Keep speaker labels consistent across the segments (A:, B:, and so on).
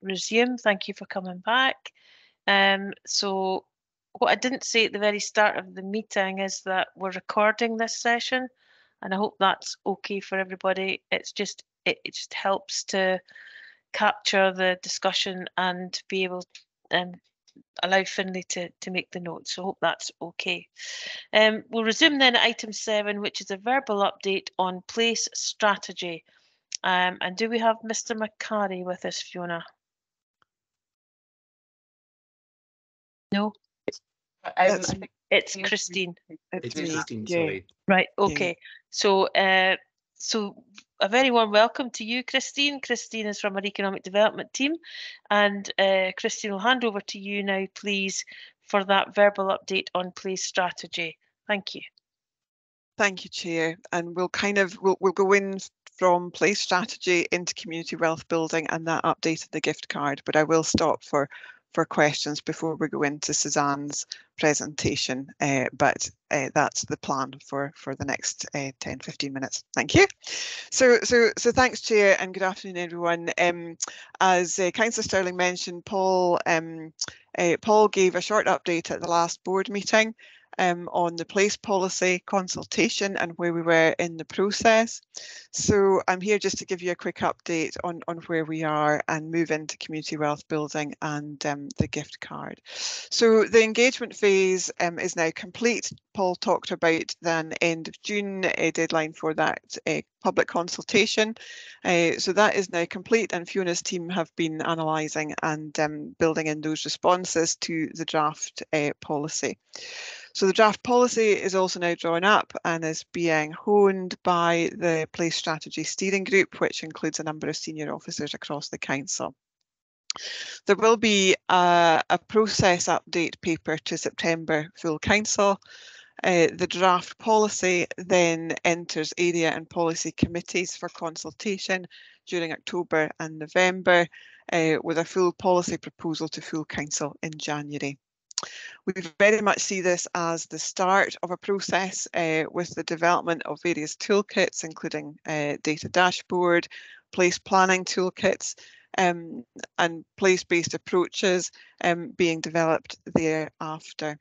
A: resume. Thank you for coming back. So what I didn't say at the very start of the meeting is that we're recording this session, and I hope that's okay for everybody. It just helps to capture the discussion and be able to allow Finlay to make the notes. So I hope that's okay. We'll resume then at item 7, which is a verbal update on place strategy. And do we have Mr. McCarry with us, Fiona? No?
B: I think
A: it's Christine.
C: It's Christine,
B: yeah.
C: sorry.
A: Right, okay. So so a very warm welcome to you, Christine. Christine is from our economic development team, and Christine, will hand over to you now, please, for that verbal update on place strategy. Thank you.
B: Thank you, Chair. And we'll go in from place strategy into community wealth building and that update of the gift card, but I will stop for questions before we go into Suzanne's presentation, but that's the plan for the next 10-15 minutes. Thank you. So thanks, Chair, and good afternoon, everyone. As Councillor Stirling mentioned, Paul gave a short update at the last board meeting on the place policy consultation and where we were in the process. So I'm here just to give you a quick update on where we are and move into community wealth building and the gift card. So the engagement phase is now complete. Paul talked about the end of June, a deadline for that public consultation. So that is now complete, and Fiona's team have been analysing and building in those responses to the draft policy. So the draft policy is also now drawn up and is being honed by the Place Strategy Steering Group, which includes a number of senior officers across the council. There will be a process update paper to September full council. The draft policy then enters area and policy committees for consultation during October and November, with a full policy proposal to full council in January. We very much see this as the start of a process with the development of various toolkits, including data dashboard, place planning toolkits, and place-based approaches being developed thereafter.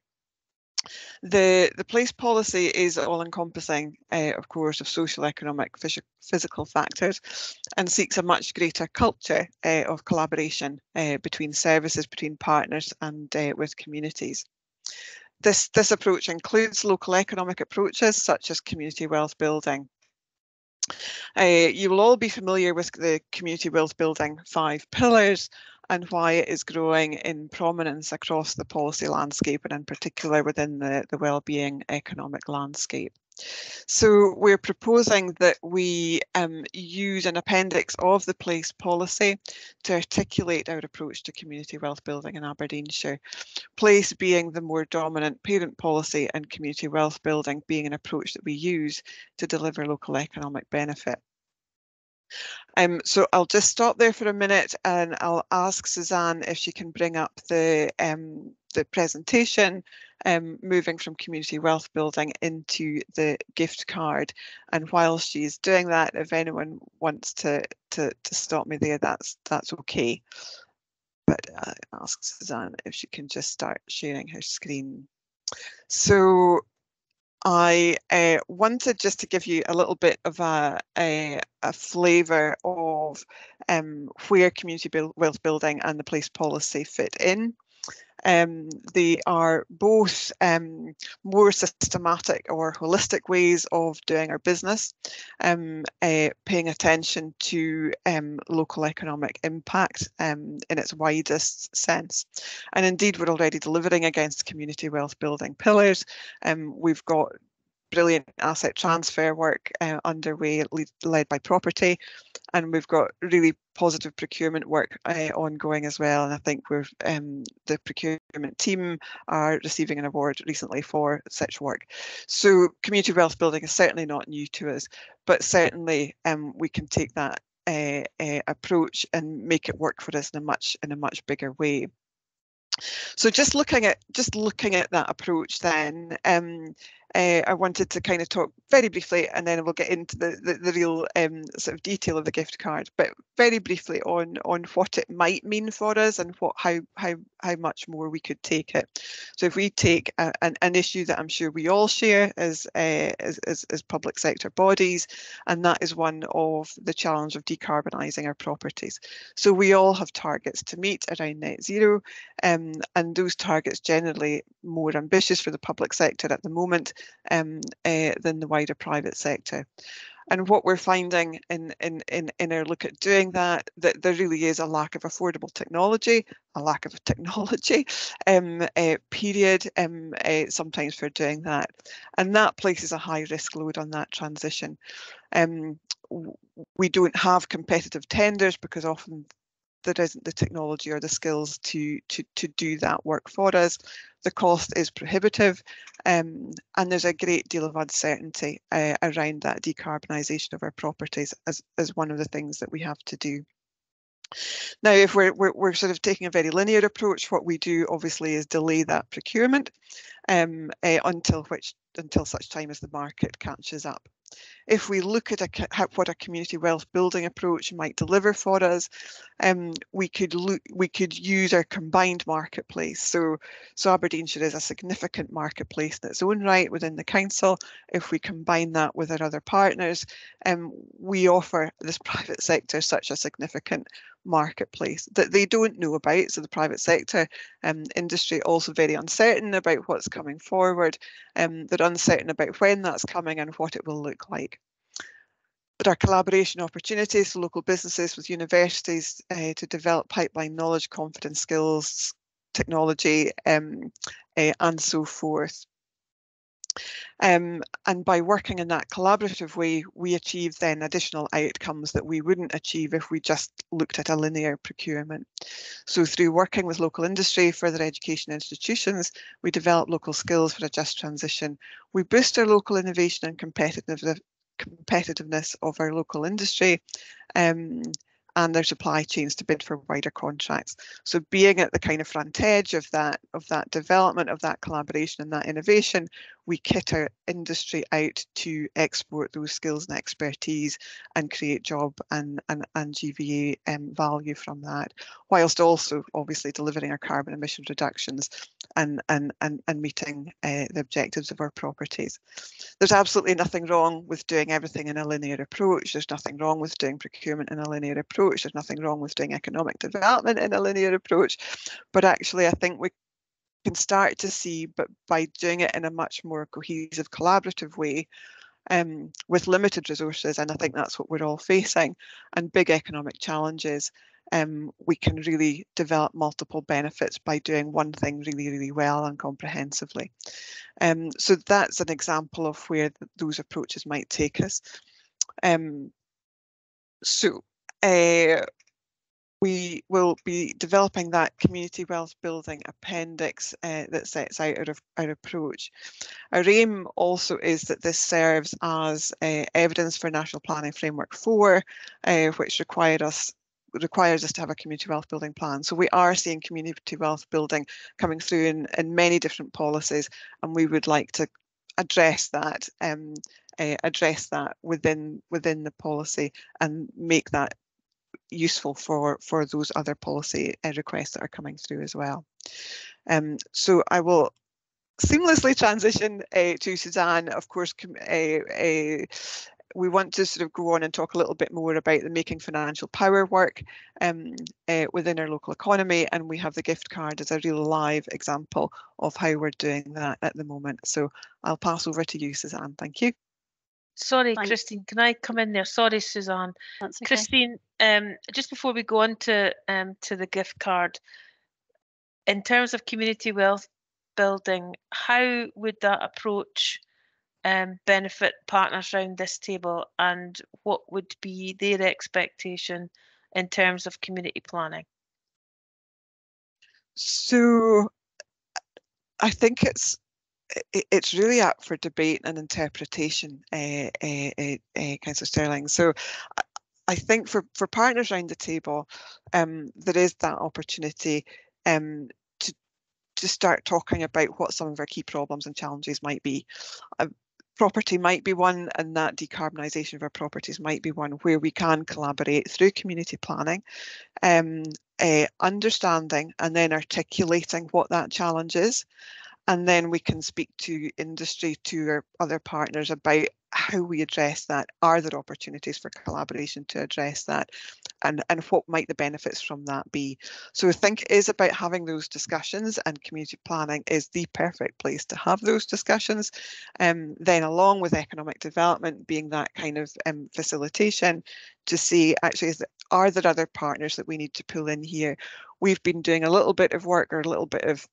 B: The place policy is all-encompassing, of course, of social, economic, physical factors, and seeks a much greater culture of collaboration between services, between partners, and with communities. This approach includes local economic approaches such as community wealth building. You will all be familiar with the community wealth building 5 pillars and why it is growing in prominence across the policy landscape, and in particular within the wellbeing economic landscape. So we're proposing that we use an appendix of the place policy to articulate our approach to community wealth building in Aberdeenshire. Place being the more dominant parent policy, and community wealth building being an approach that we use to deliver local economic benefit. So I'll just stop there for a minute and I'll ask Suzanne if she can bring up the presentation, moving from community wealth building into the gift card. And while she's doing that, if anyone wants to stop me there, that's okay. But I ask Suzanne if she can just start sharing her screen. So I wanted just to give you a little bit of a flavour of where community wealth building and the place policy fit in. They are both more systematic or holistic ways of doing our business, paying attention to local economic impact in its widest sense. And indeed, we're already delivering against community wealth building pillars. We've got brilliant asset transfer work underway, led by property, and we've got really positive procurement work ongoing as well. And I think we're the procurement team are receiving an award recently for such work. So community wealth building is certainly not new to us, but certainly we can take that approach and make it work for us in a much bigger way. So just looking at that approach then, I wanted to kind of talk very briefly, and then we'll get into the real sort of detail of the gift card, but very briefly on what it might mean for us and how much more we could take it. So if we take an issue that I'm sure we all share as public sector bodies, and that is one of the challenge of decarbonising our properties. So we all have targets to meet around net zero, and those targets generally more ambitious for the public sector at the moment than the wider private sector. And what we're finding in our look at doing that there really is a lack of affordable technology, period, sometimes for doing that. And that places a high risk load on that transition. We don't have competitive tenders because often there isn't the technology or the skills to do that work for us. The cost is prohibitive, and there's a great deal of uncertainty around that decarbonisation of our properties as one of the things that we have to do. Now, if we're sort of taking a very linear approach, what we do obviously is delay that procurement until such time as the market catches up. If we look at what a community wealth building approach might deliver for us, we could use our combined marketplace. So Aberdeenshire is a significant marketplace in its own right within the council. If we combine that with our other partners, we offer this private sector such a significant marketplace that they don't know about. So the private sector industry also very uncertain about what's coming forward. They're uncertain about when that's coming and what it will look like. There are collaboration opportunities for local businesses with universities to develop pipeline knowledge, confidence, skills, technology, and so forth. And by working in that collaborative way, we achieve then additional outcomes that we wouldn't achieve if we just looked at a linear procurement. So through working with local industry, further education institutions, we develop local skills for a just transition. We boost our local innovation and competitiveness of our local industry and their supply chains to bid for wider contracts. So being at the kind of front edge of that development, of that collaboration and that innovation, we kit our industry out to export those skills and expertise and create job and GVA value from that, whilst also obviously delivering our carbon emission reductions and meeting the objectives of our properties. There's absolutely nothing wrong with doing everything in a linear approach. There's nothing wrong with doing procurement in a linear approach. There's nothing wrong with doing economic development in a linear approach. But actually, I think we can start to see, but by doing it in a much more cohesive, collaborative way, with limited resources, and I think that's what we're all facing, and big economic challenges, we can really develop multiple benefits by doing one thing really, really well and comprehensively. So that's an example of where those approaches might take us. We will be developing that community wealth building appendix that sets out our approach. Our aim also is that this serves as evidence for National Planning Framework 4, which requires us to have a community wealth building plan. So we are seeing community wealth building coming through in many different policies, and we would like to address that within the policy and make that useful for those other policy requests that are coming through as well. So I will seamlessly transition to Suzanne. Of course, we want to sort of go on and talk a little bit more about the making financial power work within our local economy, and we have the gift card as a real live example of how we're doing that at the moment. So I'll pass over to you, Suzanne. Thank you.
A: Sorry, thanks. Christine, can I come in there? Sorry, Suzanne.
C: That's okay.
A: Christine, just before we go on to the gift card, in terms of community wealth building, how would that approach benefit partners around this table, and what would be their expectation in terms of community planning?
B: So I think it's really up for debate and interpretation, Councillor Sterling. So I think for partners around the table, there is that opportunity to start talking about what some of our key problems and challenges might be. Property might be one, and that decarbonisation of our properties might be one where we can collaborate through community planning, understanding and then articulating what that challenge is. And then we can speak to industry, to our other partners about how we address that. Are there opportunities for collaboration to address that? And what might the benefits from that be? So I think it is about having those discussions, and community planning is the perfect place to have those discussions. Then along with economic development being that kind of facilitation, to see actually, are there other partners that we need to pull in here? We've been doing a little bit of work, or a little bit of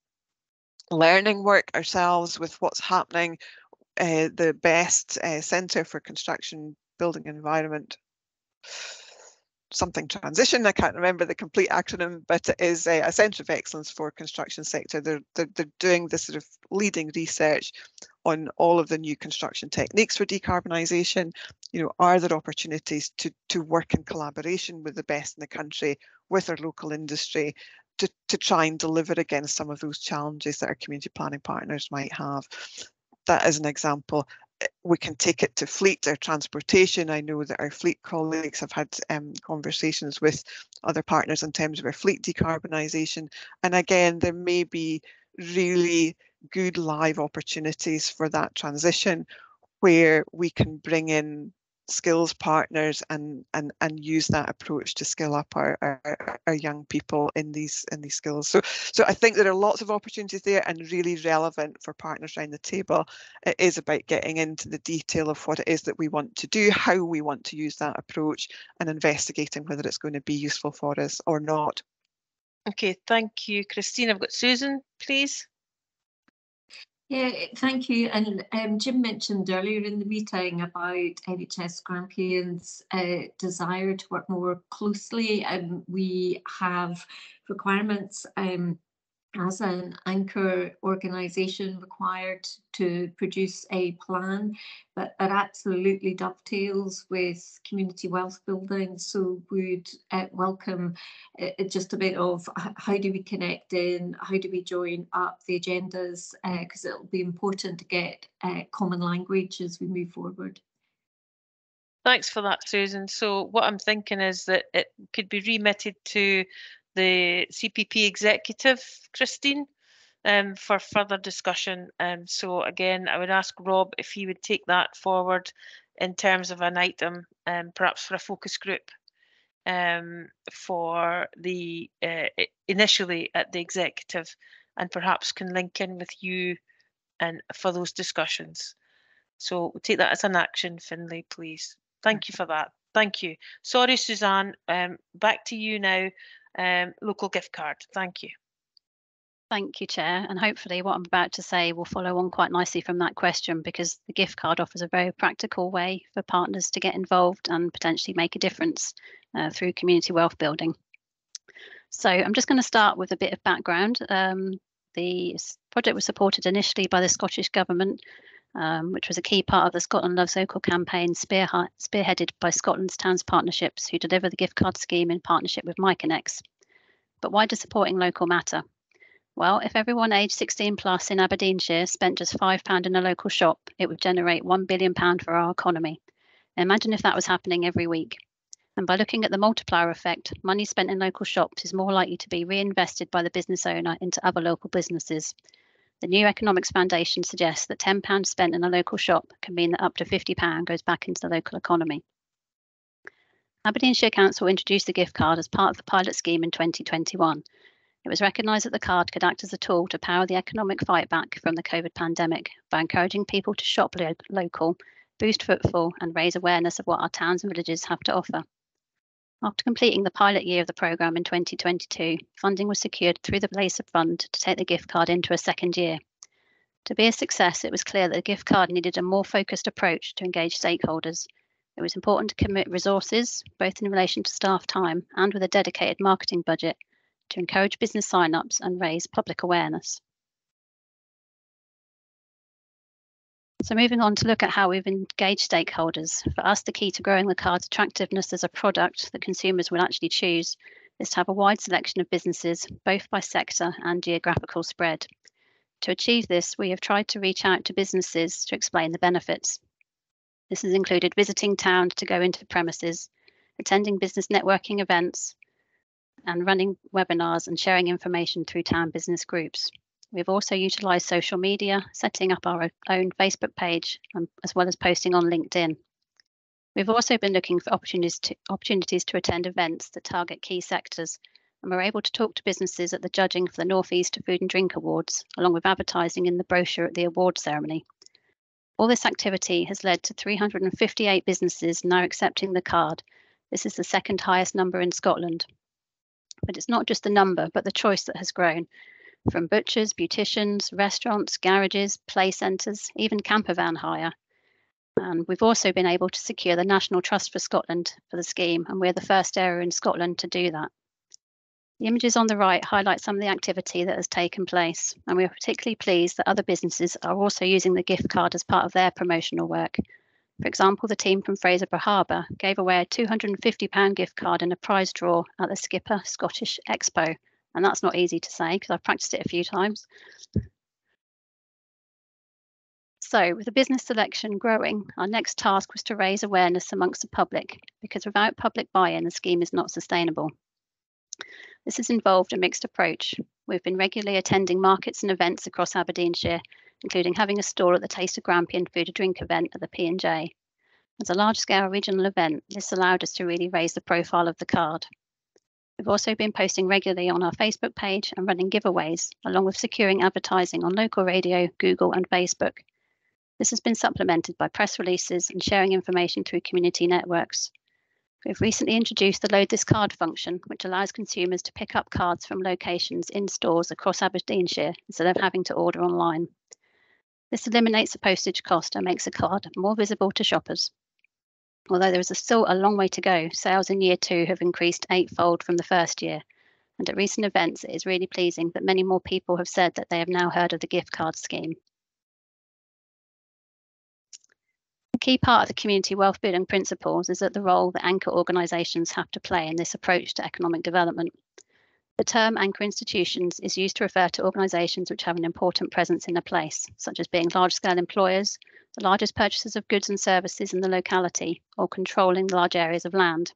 B: learning work ourselves with what's happening. The best Centre for Construction, Building Environment, something transition, I can't remember the complete acronym, but it is a Centre of Excellence for Construction Sector. They're doing this sort of leading research on all of the new construction techniques for decarbonisation. You know, are there opportunities to work in collaboration with the best in the country, with our local industry, to try and deliver against some of those challenges that our community planning partners might have? That is an example. We can take it to fleet or transportation. I know that our fleet colleagues have had conversations with other partners in terms of our fleet decarbonisation. And again, there may be really good live opportunities for that transition where we can bring in skills partners and use that approach to skill up our young people in these skills. So I think there are lots of opportunities there, and really relevant for partners around the table. It is about getting into the detail of what it is that we want to do, how we want to use that approach, and investigating whether it's going to be useful for us or not.
A: Okay, thank you, Christine. I've got Susan, please.
C: Yeah, thank you. And Jim mentioned earlier in the meeting about NHS Grampian's desire to work more closely. We have requirements as an anchor organisation required to produce a plan that absolutely dovetails with community wealth building. So would welcome just a bit of how do we connect in, how do we join up the agendas, because it'll be important to get common language as we move forward.
A: Thanks for that, Susan. So what I'm thinking is that it could be remitted to the CPP executive, Christine, for further discussion. So again, I would ask Rob if he would take that forward in terms of an item, perhaps for a focus group, for the initially at the executive, and perhaps can link in with you and for those discussions. So we'll take that as an action, Finlay, please. Thank you for that. Thank you. Sorry, Suzanne. Back to you now. Local gift card. Thank you.
D: Thank you, Chair. And hopefully what I'm about to say will follow on quite nicely from that question, because the gift card offers a very practical way for partners to get involved and potentially make a difference through community wealth building. So I'm just going to start with a bit of background. The project was supported initially by the Scottish Government, which was a key part of the Scotland Loves Local campaign, spearheaded by Scotland's Towns Partnerships, who deliver the gift card scheme in partnership with MyConnex. But why does supporting local matter? Well, if everyone aged 16 plus in Aberdeenshire spent just £5 in a local shop, it would generate £1 billion for our economy. Imagine if that was happening every week. And by looking at the multiplier effect, money spent in local shops is more likely to be reinvested by the business owner into other local businesses. The New Economics Foundation suggests that £10 spent in a local shop can mean that up to £50 goes back into the local economy. Aberdeenshire Council introduced the gift card as part of the pilot scheme in 2021. It was recognised that the card could act as a tool to power the economic fight back from the COVID pandemic by encouraging people to shop local, boost footfall and raise awareness of what our towns and villages have to offer. After completing the pilot year of the programme in 2022, funding was secured through the LACER Fund to take the gift card into a second year. To be a success, it was clear that the gift card needed a more focused approach to engage stakeholders. It was important to commit resources, both in relation to staff time and with a dedicated marketing budget, to encourage business sign-ups and raise public awareness. So moving on to look at how we've engaged stakeholders. For us, the key to growing the card's attractiveness as a product that consumers will actually choose is to have a wide selection of businesses, both by sector and geographical spread. To achieve this, we have tried to reach out to businesses to explain the benefits. This has included visiting town to go into premises, attending business networking events, and running webinars and sharing information through town business groups. We've also utilised social media, setting up our own Facebook page, as well as posting on LinkedIn. We've also been looking for opportunities to attend events that target key sectors, and we're able to talk to businesses at the judging for the North East Food and Drink Awards, along with advertising in the brochure at the award ceremony. All this activity has led to 358 businesses now accepting the card. This is the second highest number in Scotland. But it's not just the number, but the choice that has grown, from butchers, beauticians, restaurants, garages, play centres, even camper van hire. And we've also been able to secure the National Trust for Scotland for the scheme, and we're the first area in Scotland to do that. The images on the right highlight some of the activity that has taken place, and we are particularly pleased that other businesses are also using the gift card as part of their promotional work. For example, the team from Fraserburgh Harbour gave away a £250 gift card in a prize draw at the Skipper Scottish Expo, and that's not easy to say because I've practiced it a few times. So, with the business selection growing, our next task was to raise awareness amongst the public, because without public buy-in, the scheme is not sustainable. This has involved a mixed approach. We've been regularly attending markets and events across Aberdeenshire, including having a stall at the Taste of Grampian Food and Drink event at the P&J. As a large-scale regional event, this allowed us to really raise the profile of the card. We've also been posting regularly on our Facebook page and running giveaways, along with securing advertising on local radio, Google and Facebook. This has been supplemented by press releases and sharing information through community networks. We've recently introduced the Load This Card function, which allows consumers to pick up cards from locations in stores across Aberdeenshire instead of having to order online. This eliminates the postage cost and makes a card more visible to shoppers. Although there is still a long way to go, sales in year 2 have increased 8-fold from the first year. And at recent events, it is really pleasing that many more people have said that they have now heard of the gift card scheme. A key part of the community wealth building principles is that the role that anchor organisations have to play in this approach to economic development. The term anchor institutions is used to refer to organisations which have an important presence in a place, such as being large-scale employers, the largest purchasers of goods and services in the locality, or controlling large areas of land.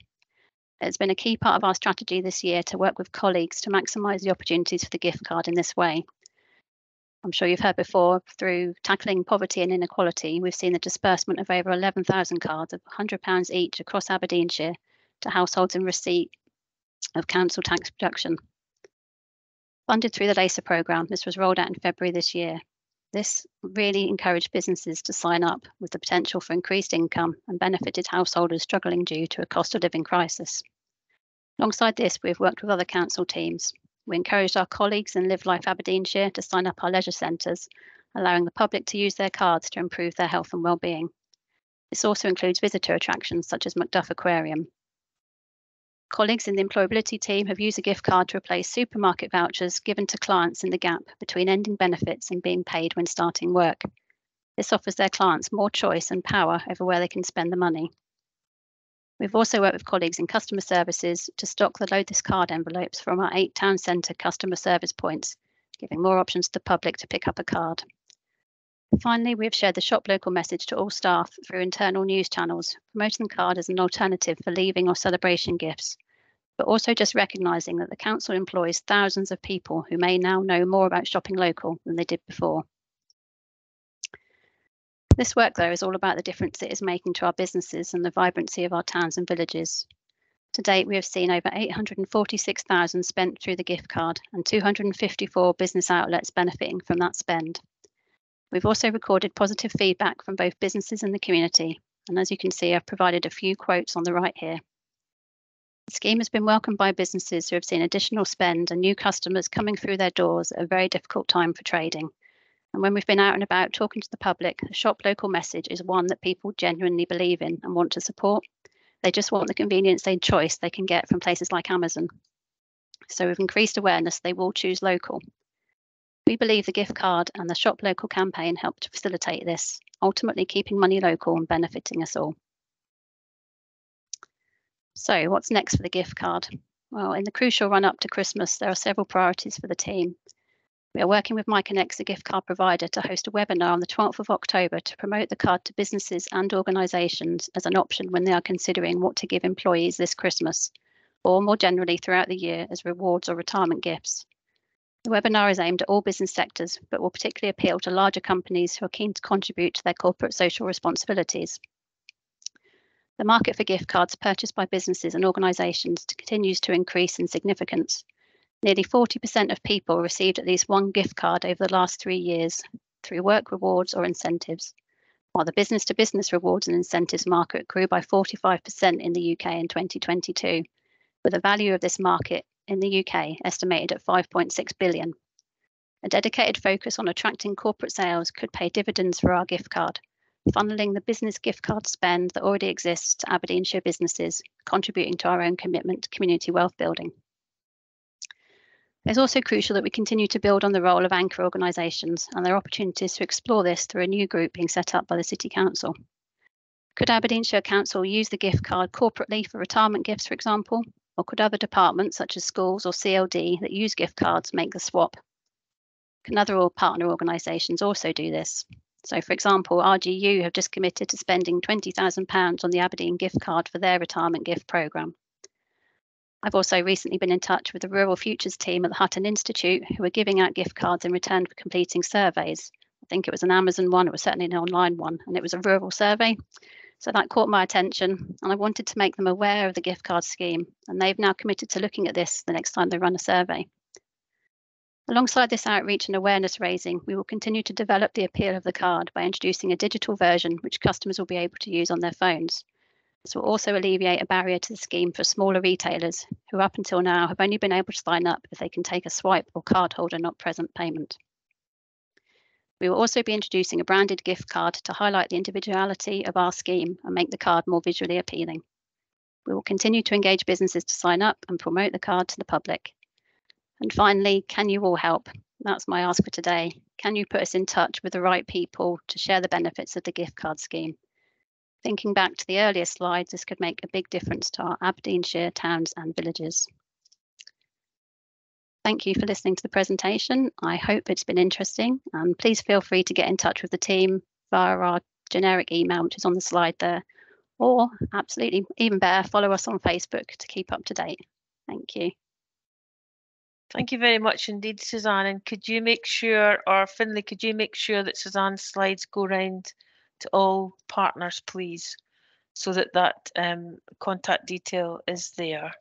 D: It's been a key part of our strategy this year to work with colleagues to maximise the opportunities for the gift card in this way. I'm sure you've heard before, through tackling poverty and inequality, we've seen the disbursement of over 11,000 cards of £100 each across Aberdeenshire to households in receipt of council tax reduction. Funded through the LACER programme, this was rolled out in February this year. This really encouraged businesses to sign up with the potential for increased income and benefited householders struggling due to a cost of living crisis. Alongside this, we've worked with other council teams. We encouraged our colleagues in Live Life Aberdeenshire to sign up our leisure centres, allowing the public to use their cards to improve their health and well-being. This also includes visitor attractions such as Macduff Aquarium. Colleagues in the employability team have used a gift card to replace supermarket vouchers given to clients in the gap between ending benefits and being paid when starting work. This offers their clients more choice and power over where they can spend the money. We've also worked with colleagues in customer services to stock the Load This Card envelopes from our 8 town centre customer service points, giving more options to the public to pick up a card. Finally, we have shared the shop local message to all staff through internal news channels, promoting the card as an alternative for leaving or celebration gifts, but also just recognising that the council employs thousands of people who may now know more about shopping local than they did before. This work, though, is all about the difference it is making to our businesses and the vibrancy of our towns and villages. To date, we have seen over 846,000 spent through the gift card and 254 business outlets benefiting from that spend. We've also recorded positive feedback from both businesses and the community, and as you can see, I've provided a few quotes on the right here. The scheme has been welcomed by businesses who have seen additional spend and new customers coming through their doors at a very difficult time for trading. And when we've been out and about talking to the public, the shop local message is one that people genuinely believe in and want to support. They just want the convenience and choice they can get from places like Amazon. So with increased awareness, they will choose local. We believe the gift card and the shop local campaign help to facilitate this, ultimately keeping money local and benefiting us all. So what's next for the gift card? Well, in the crucial run up to Christmas, there are several priorities for the team. We are working with MyConnect, a gift card provider, to host a webinar on the 12th of October to promote the card to businesses and organisations as an option when they are considering what to give employees this Christmas, or more generally throughout the year as rewards or retirement gifts. The webinar is aimed at all business sectors, but will particularly appeal to larger companies who are keen to contribute to their corporate social responsibilities. The market for gift cards purchased by businesses and organisations continues to increase in significance. Nearly 40% of people received at least one gift card over the last 3 years through work rewards or incentives, while the business-to-business rewards and incentives market grew by 45% in the UK in 2022, with the value of this market in the UK estimated at 5.6 billion. A dedicated focus on attracting corporate sales could pay dividends for our gift card, funneling the business gift card spend that already exists to Aberdeenshire businesses, contributing to our own commitment to community wealth building. It's also crucial that we continue to build on the role of anchor organisations and their opportunities to explore this through a new group being set up by the City Council. Could Aberdeenshire Council use the gift card corporately for retirement gifts, for example? Or could other departments such as schools or CLD that use gift cards make the swap? Can other partner organisations also do this? So, for example, RGU have just committed to spending £20,000 on the Aberdeen gift card for their retirement gift programme. I've also recently been in touch with the Rural Futures team at the Hutton Institute, who are giving out gift cards in return for completing surveys. I think it was an Amazon one, it was certainly an online one, and it was a rural survey. So that caught my attention, and I wanted to make them aware of the gift card scheme, and they've now committed to looking at this the next time they run a survey. Alongside this outreach and awareness raising, we will continue to develop the appeal of the card by introducing a digital version which customers will be able to use on their phones. This will also alleviate a barrier to the scheme for smaller retailers who up until now have only been able to sign up if they can take a swipe or cardholder not present payment. We will also be introducing a branded gift card to highlight the individuality of our scheme and make the card more visually appealing. We will continue to engage businesses to sign up and promote the card to the public. And finally, can you all help? That's my ask for today. Can you put us in touch with the right people to share the benefits of the gift card scheme? Thinking back to the earlier slides, this could make a big difference to our Aberdeenshire towns and villages. Thank you for listening to the presentation. I hope it's been interesting, and please feel free to get in touch with the team via our generic email, which is on the slide there, or absolutely even better, follow us on Facebook to keep up to date. Thank you.
A: Thank you very much indeed, Suzanne. And could you make sure, or Finlay, could you make sure that Suzanne's slides go round to all partners, please, so that that contact detail is there?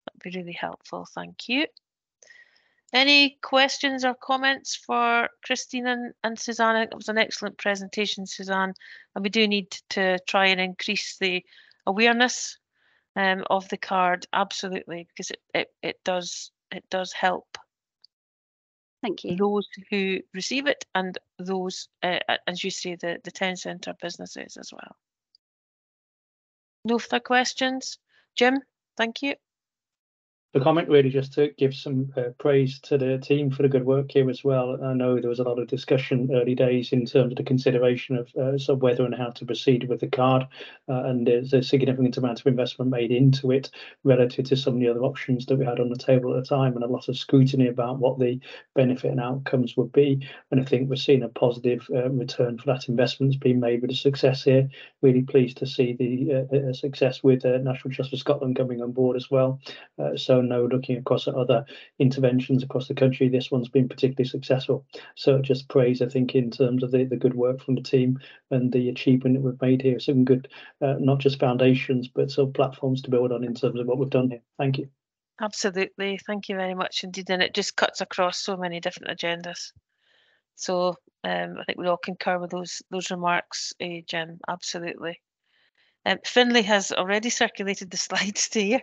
A: That'd be really helpful. Thank you. Any questions or comments for Christine and Suzanne? I think it was an excellent presentation, Suzanne, and we do need to try and increase the awareness of the card, absolutely, because it does help.
D: Thank you.
A: Those who receive it and those, as you say, the town centre businesses as well. No further questions? Jim, thank you.
E: The comment really just to give some praise to the team for the good work here as well. I know there was a lot of discussion early days in terms of the consideration of sort of whether and how to proceed with the card, and there's a significant amount of investment made into it relative to some of the other options that we had on the table at the time, and a lot of scrutiny about what the benefit and outcomes would be. And I think we're seeing a positive return for that investment that's been made with a success here. Really pleased to see the success with National Trust for Scotland coming on board as well. So no, looking across at other interventions across the country, this one's been particularly successful. So just praise, I think, in terms of the good work from the team and the achievement that we've made here. Some good, not just foundations, but sort of platforms to build on in terms of what we've done here. Thank you.
A: Absolutely. Thank you very much indeed. And it just cuts across so many different agendas. So I think we all concur with those remarks, Jim. Absolutely. Finlay has already circulated the slides to you,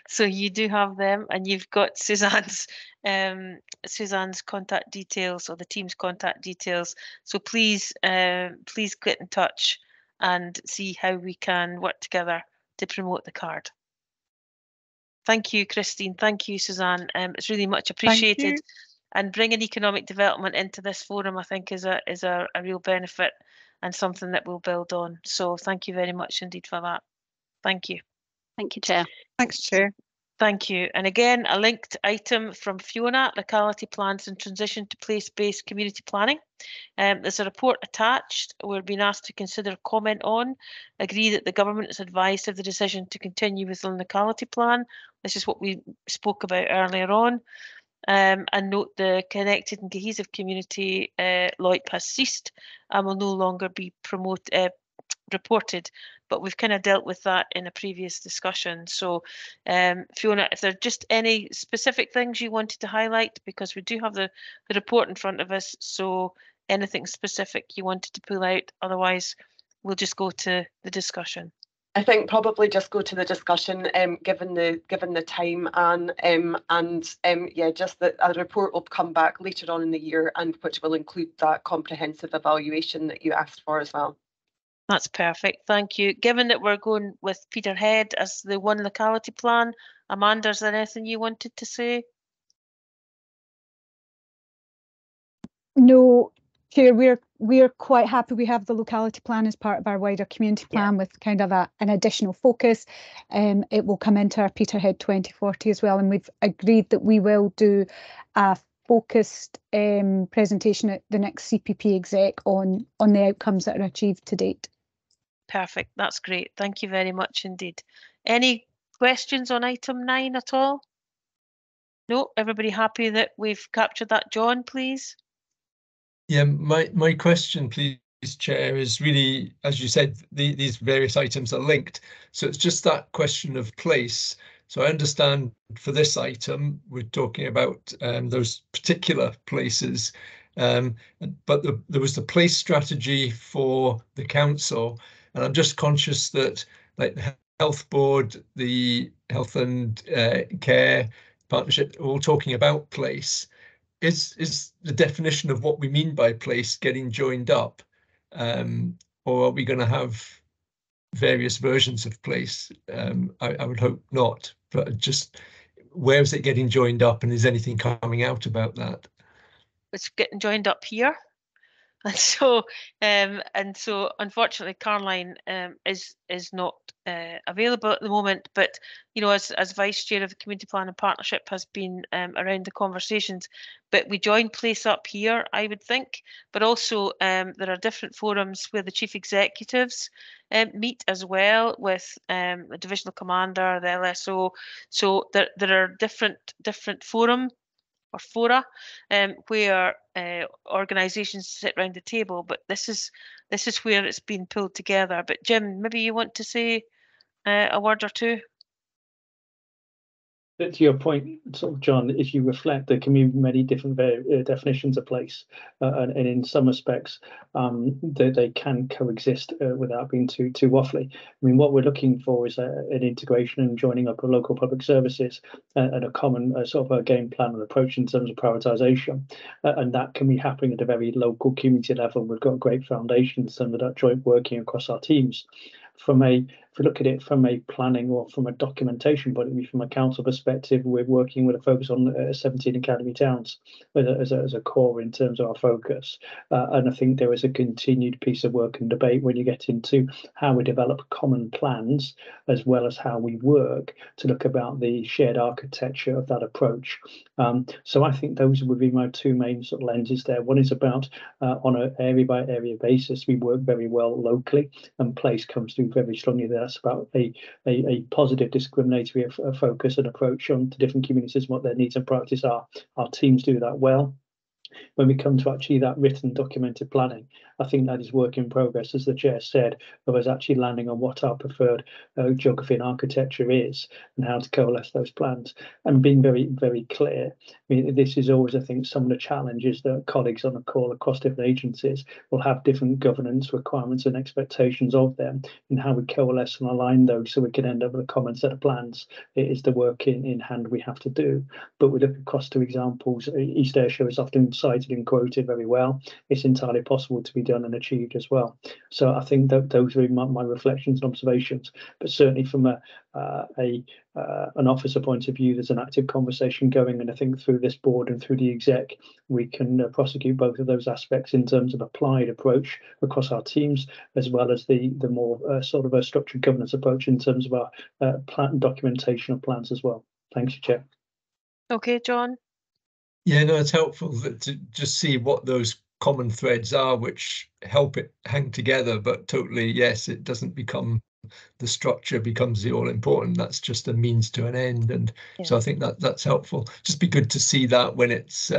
A: so you do have them, and you've got Suzanne's contact details, or the team's contact details. So please get in touch and see how we can work together to promote the card. Thank you, Christine. Thank you, Suzanne. It's really much appreciated. And bringing economic development into this forum, I think, is a real benefit and something that we'll build on. So thank you very much indeed for that. Thank you.
D: Thank you, Chair.
B: Thanks, Chair.
A: Thank you. And again, a linked item from Fiona, Locality Plans and Transition to Place-Based Community Planning. There's a report attached. We're being asked to consider comment on, agree that the government is advised of the decision to continue with the locality plan. This is what we spoke about earlier on. And note the connected and cohesive community LOIP has ceased and will no longer be reported, but we've kind of dealt with that in a previous discussion. So Fiona, if there are just any specific things you wanted to highlight, because we do have the report in front of us, so anything specific you wanted to pull out, otherwise we'll just go to the discussion.
F: I think probably just go to the discussion, given the time, and yeah, just that a report will come back later on in the year, and which will include that comprehensive evaluation that you asked for as well.
A: That's perfect, thank you. Given that we're going with Peterhead as the one locality plan, Amanda, is there anything you wanted to say?
G: No, Chair, we're quite happy we have the locality plan as part of our wider community plan with kind of an additional focus. It will come into our Peterhead 2040 as well, and we've agreed that we will do a focused presentation at the next CPP exec on the outcomes that are achieved to date.
A: Perfect, that's great. Thank you very much indeed. Any questions on item 9 at all? No, everybody happy that we've captured that? John, please.
H: Yeah, my question, please, Chair, is really, as you said, these various items are linked. So it's just that question of place. So I understand for this item, we're talking about those particular places, but there was the place strategy for the council. And I'm just conscious that, like, the health board, the health and care partnership, are all talking about place. Is the definition of what we mean by place getting joined up, or are we going to have various versions of place? I would hope not, but just where is it getting joined up, and is anything coming out about that?
A: It's getting joined up here. And so unfortunately Caroline is not available at the moment, but you know, as vice chair of the community plan and partnership has been around the conversations, but we join place up here, I would think, but also there are different forums where the chief executives meet as well with the divisional commander, the LSO, so there are different forum or fora where organisations sit around the table, but this is where it's been pulled together. But Jim, maybe you want to say a word or two?
E: To your point, sort of, John, if you reflect, there can be many different definitions of place, and in some respects, they can coexist without being too waffly. I mean, what we're looking for is an integration and joining up of local public services and a common sort of a game plan and approach in terms of prioritisation, and that can be happening at a very local community level. We've got great foundations and that joint working across our teams. If we look at it from a planning or from a documentation point of view, from a council perspective, we're working with a focus on 17 academy towns as a core in terms of our focus. And I think there is a continued piece of work and debate when you get into how we develop common plans, as well as how we work to look about the shared architecture of that approach. So I think those would be my two main sort of lenses there. One is about on an area by area basis, we work very well locally, and place comes through very strongly there. That's about a positive discriminatory focus and approach on to different communities, what their needs and priorities are. Our teams do that well. When we come to actually that written documented planning, I think that is work in progress, as the chair said, of us actually landing on what our preferred geography and architecture is and how to coalesce those plans and being very, very clear. I mean, this is always, I think, some of the challenges that colleagues on the call across different agencies will have different governance requirements and expectations of them, and how we coalesce and align those so we can end up with a common set of plans. It is the work in hand we have to do. But we look across two examples. East Ayrshire is often cited and quoted very well. It's entirely possible to be done and achieved as well. So I think that those are my reflections and observations. But certainly from an officer point of view, there's an active conversation going, and I think through this board and through the exec, we can prosecute both of those aspects in terms of applied approach across our teams, as well as the more sort of a structured governance approach in terms of our plan documentation of plans as well. Thanks, Chair.
A: Okay, John.
H: Yeah, no, it's helpful to just see what those common threads are which help it hang together, but totally, yes, it doesn't become the structure becomes the all important. That's just a means to an end, and so I think that's helpful. Just be good to see that when it's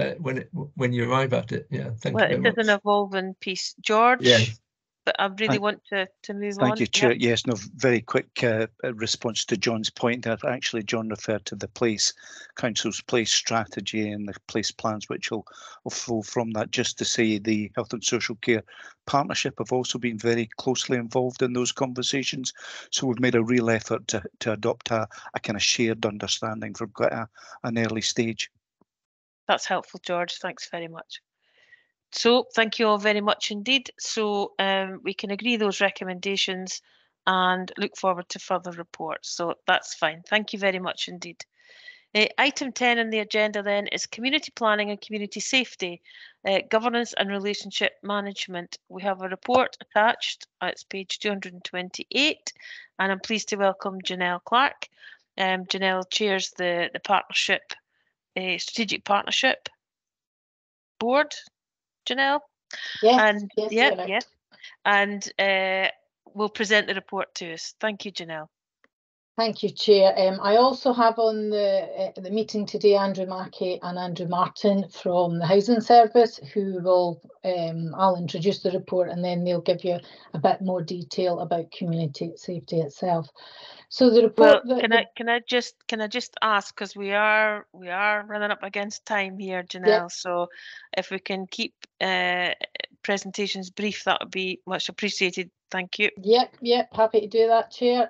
H: when you arrive at it. Yeah, thank you very much.
A: It is an evolving piece, George.
H: Yes.
A: But I really want to move on.
I: Thank you, Chair. Yep. Yes, no, very quick response to John's point there. Actually, John referred to the Place Council's place strategy and the place plans, which will flow from that. Just to say the Health and Social Care Partnership have also been very closely involved in those conversations. So we've made a real effort to adopt a kind of shared understanding from quite an early stage.
A: That's helpful, George. Thanks very much. So thank you all very much indeed. So we can agree those recommendations and look forward to further reports. So that's fine. Thank you very much indeed. Item 10 on the agenda then is community planning and community safety, governance and relationship management. We have a report attached. It's page 228, and I'm pleased to welcome Janelle Clark. Janelle chairs the partnership, strategic partnership board. Janelle?
J: Yes,
A: and
J: yes.
A: And will present the report to us. Thank you, Janelle.
J: Thank you, Chair. I also have on the meeting today Andrew Mackey and Andrew Martin from the Housing Service, who will I'll introduce the report and then they'll give you a bit more detail about community safety itself. So the report.
A: Well, can I just ask, because we are running up against time here, Janelle. Yep. So if we can keep presentations brief, that would be much appreciated. Thank you.
J: Yep, happy to do that, Chair.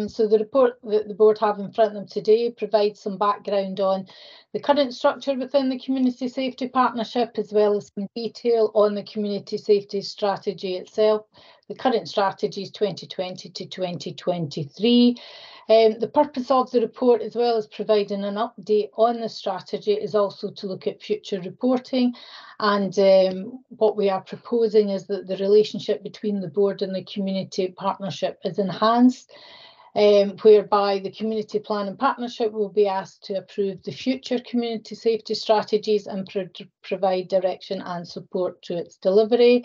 J: So the report that the board have in front of them today provides some background on the current structure within the Community Safety Partnership, as well as some detail on the Community Safety Strategy itself. The current strategy is 2020 to 2023. The purpose of the report, as well as providing an update on the strategy, is also to look at future reporting. And what we are proposing is that the relationship between the board and the community partnership is enhanced, whereby the community plan and partnership will be asked to approve the future community safety strategies and provide direction and support to its delivery.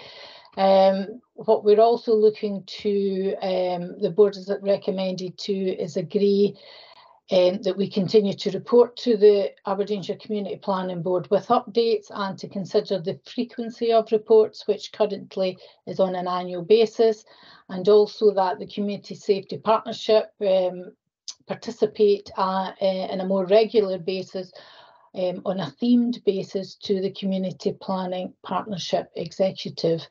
J: What we're also looking to, the board has recommended to, is agree that we continue to report to the Aberdeenshire Community Planning Board with updates and to consider the frequency of reports, which currently is on an annual basis, and also that the Community Safety Partnership participate in a more regular basis on a themed basis to the Community Planning Partnership Executive.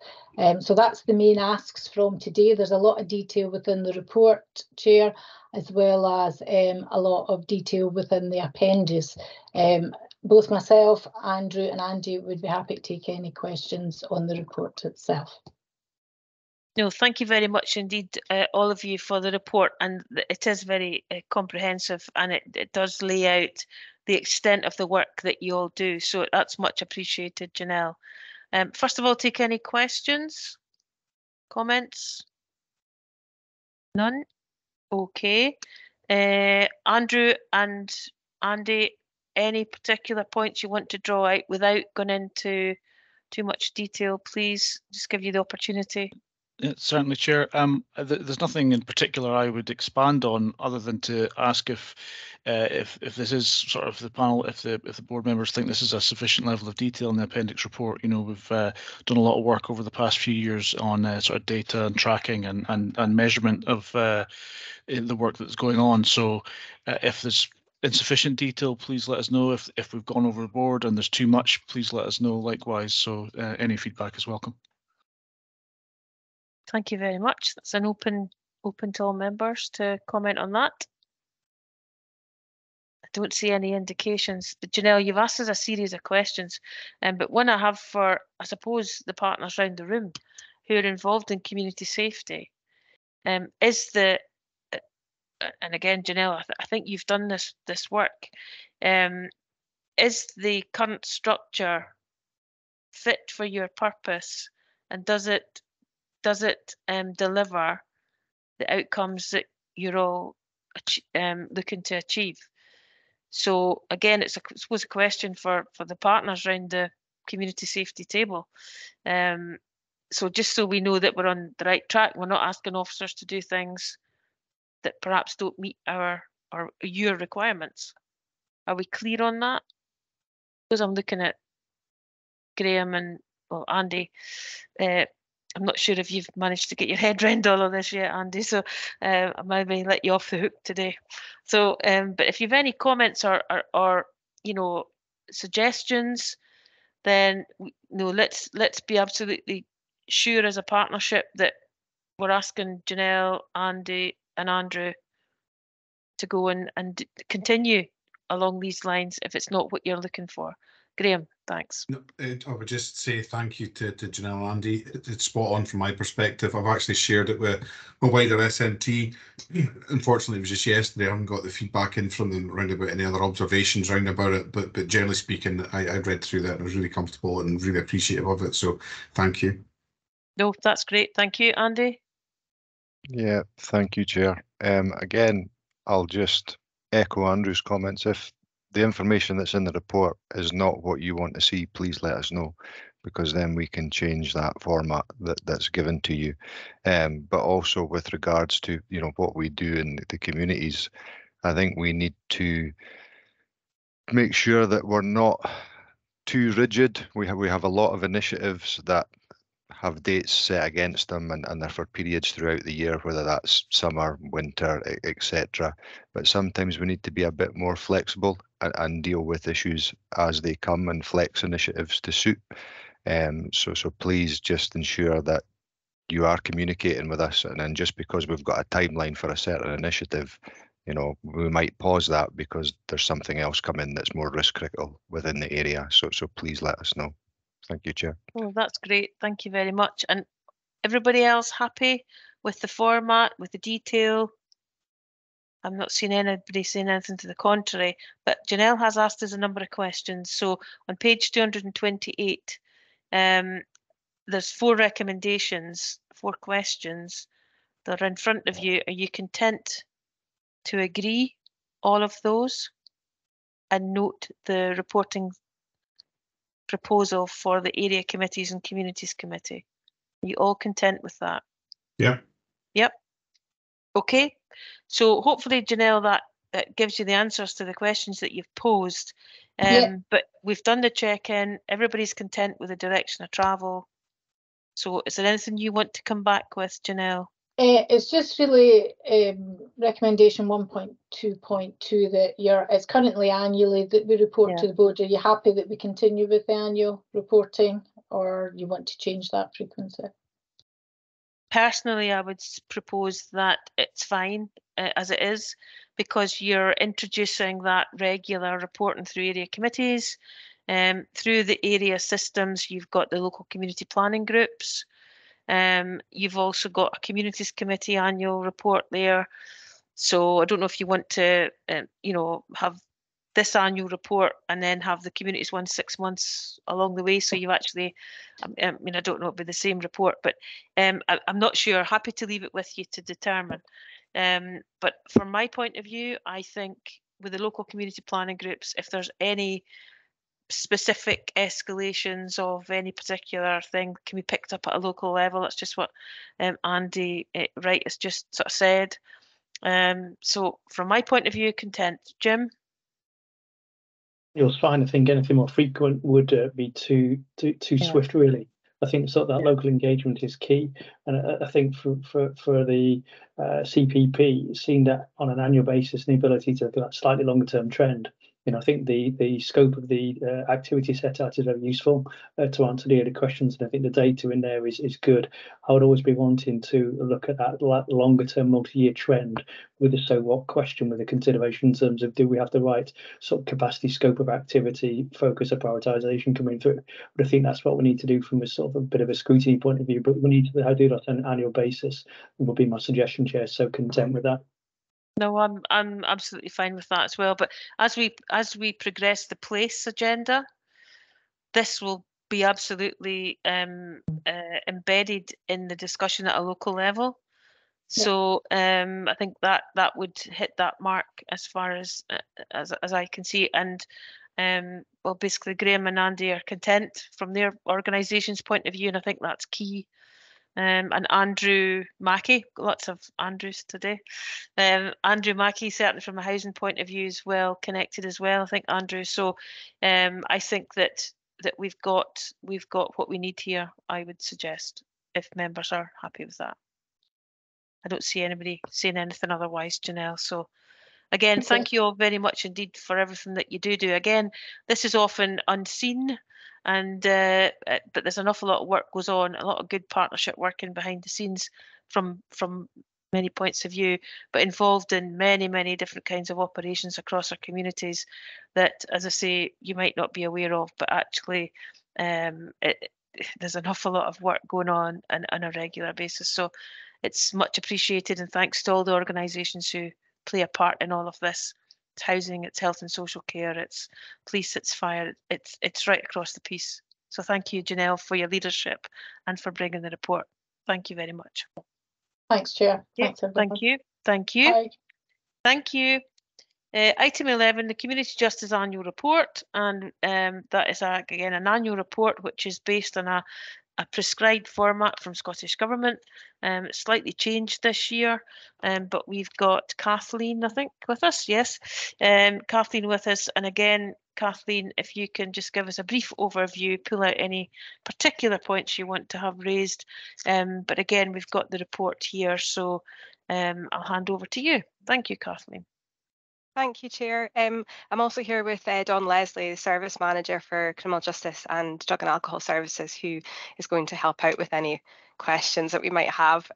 J: So that's the main asks from today. There's a lot of detail within the report, Chair, as well as a lot of detail within the appendice. Both myself, Andrew and Andy would be happy to take any questions on the report itself.
A: No, thank you very much indeed, all of you, for the report, and it is very comprehensive, and it does lay out the extent of the work that you all do, so that's much appreciated, Janelle. First of all, take any questions, comments? None? Okay. Andrew and Andy, any particular points you want to draw out without going into too much detail, please? Just give you the opportunity.
K: Yeah, certainly, Chair. There's nothing in particular I would expand on, other than to ask if this is sort of the panel, if the board members think this is a sufficient level of detail in the appendix report. You know, we've done a lot of work over the past few years on sort of data and tracking and measurement of the work that's going on. So if there's insufficient detail, please let us know. If we've gone overboard and there's too much, please let us know likewise. So any feedback is welcome.
A: Thank you very much. That's an open to all members to comment on that. I don't see any indications. But Janelle, you've asked us a series of questions, but one I have for, I suppose, the partners around the room who are involved in community safety, is the, and again, Janelle, I think you've done this work, is the current structure fit for your purpose, and does it deliver the outcomes that you're all looking to achieve? So again, it's I suppose a question for the partners around the community safety table. So just so we know that we're on the right track, we're not asking officers to do things that perhaps don't meet our or your requirements. Are we clear on that? Because I'm looking at Graham and Andy. I'm not sure if you've managed to get your head around all of this yet, Andy, so I maybe let you off the hook today. So, but if you've any comments or you know, suggestions, then let's be absolutely sure as a partnership that we're asking Janelle, Andy and Andrew to go and continue along these lines if it's not what you're looking for. Graham, thanks.
L: I would just say thank you to Janelle and Andy. It's spot on from my perspective. I've actually shared it with my wider SNT. Unfortunately, it was just yesterday. I haven't got the feedback in from them around about any other observations around about it. But generally speaking, I read through that and I was really comfortable and really appreciative of it. So thank you.
A: No, that's great. Thank you, Andy.
M: Yeah, thank you, Chair. Again, I'll just echo Andrew's comments. If the information that's in the report is not what you want to see, please let us know, because then we can change that format that's given to you. But also with regards to what we do in the communities, I think we need to make sure that we're not too rigid. We have a lot of initiatives that have dates set against them and they're for periods throughout the year, whether that's summer, winter, etc. But sometimes we need to be a bit more flexible and deal with issues as they come and flex initiatives to suit. So please just ensure that you are communicating with us, and then just because we've got a timeline for a certain initiative, we might pause that because there's something else coming that's more risk critical within the area. So please let us know. Thank you, Chair.
A: Well, that's great. Thank you very much. And everybody else happy with the format, with the detail? I'm not seeing anybody saying anything to the contrary, but Janelle has asked us a number of questions. So on page 228, there's 4 recommendations, 4 questions that are in front of you. Are you content to agree all of those and note the reporting proposal for the area committees and communities committee? Are you all content with that?
L: Yeah.
A: Yep. Okay. So hopefully, Janelle, that gives you the answers to the questions that you've posed. But we've done the check-in. Everybody's content with the direction of travel. So is there anything you want to come back with, Janelle?
J: It's just really recommendation 1.2.2 that it's currently annually that we report to the board. Are you happy that we continue with the annual reporting, or you want to change that frequency?
A: Personally, I would propose that it's fine as it is, because you're introducing that regular reporting through area committees, through the area systems. You've got the local community planning groups. You've also got a communities committee annual report there. So I don't know if you want to, have this annual report and then have the communities one 6 months along the way. So you actually, I don't know, it'll be the same report, but I'm not sure. Happy to leave it with you to determine. But from my point of view, I think with the local community planning groups, if there's any specific escalations of any particular thing can be picked up at a local level. That's just what Andy Wright has just sort of said. So from my point of view, content. Jim?
E: It's fine. I think anything more frequent would be too swift, really. I think sort of that local engagement is key, and I think for the CPP, seeing that on an annual basis and the ability to look at that slightly longer term trend, I think the scope of the activity set out is very useful to answer the other questions, and I think the data in there is good. I would always be wanting to look at that longer term multi-year trend with a so what question, with a consideration in terms of do we have the right sort of capacity, scope of activity, focus of prioritisation coming through. But I think that's what we need to do from a sort of a bit of a scrutiny point of view, but we need to do that on an annual basis, would be my suggestion, Chair. So content with that.
A: No, I'm absolutely fine with that as well. But as we progress the place agenda, this will be absolutely embedded in the discussion at a local level. So I think that would hit that mark as far as I can see. And well, basically Graham and Andy are content from their organisation's point of view, and I think that's key. And Andrew Mackey, lots of Andrews today. Andrew Mackey, certainly from a housing point of view, is well connected as well. I think Andrew. So I think that we've got what we need here. I would suggest, if members are happy with that. I don't see anybody saying anything otherwise, Janelle. So again, thank you all very much indeed for everything that you do. Again, this is often unseen, and but there's an awful lot of work goes on, a lot of good partnership working behind the scenes from many points of view, but involved in many different kinds of operations across our communities that, as I say, you might not be aware of, but actually there's an awful lot of work going on a regular basis. So it's much appreciated, and thanks to all the organisations who play a part in all of this. It's housing, it's health and social care, it's police, it's fire, it's right across the piece. So thank you, Janelle, for your leadership and for bringing the report. Thank you very much.
J: Thanks, Chair.
A: Yeah,
J: Thanks, everyone.
A: thank you. Thank you.
J: Bye.
A: Thank you. Item 11, the Community Justice Annual Report, and that is again an annual report which is based on a prescribed format from Scottish Government. It's slightly changed this year, but we've got Kathleen, I think, with us. Yes, Kathleen with us. And again, Kathleen, if you can just give us a brief overview, pull out any particular points you want to have raised. But again, we've got the report here, so I'll hand over to you. Thank you, Kathleen.
N: Thank you, Chair. I'm also here with Don Leslie, the Service Manager for Criminal Justice and Drug and Alcohol Services, who is going to help out with any questions that we might have.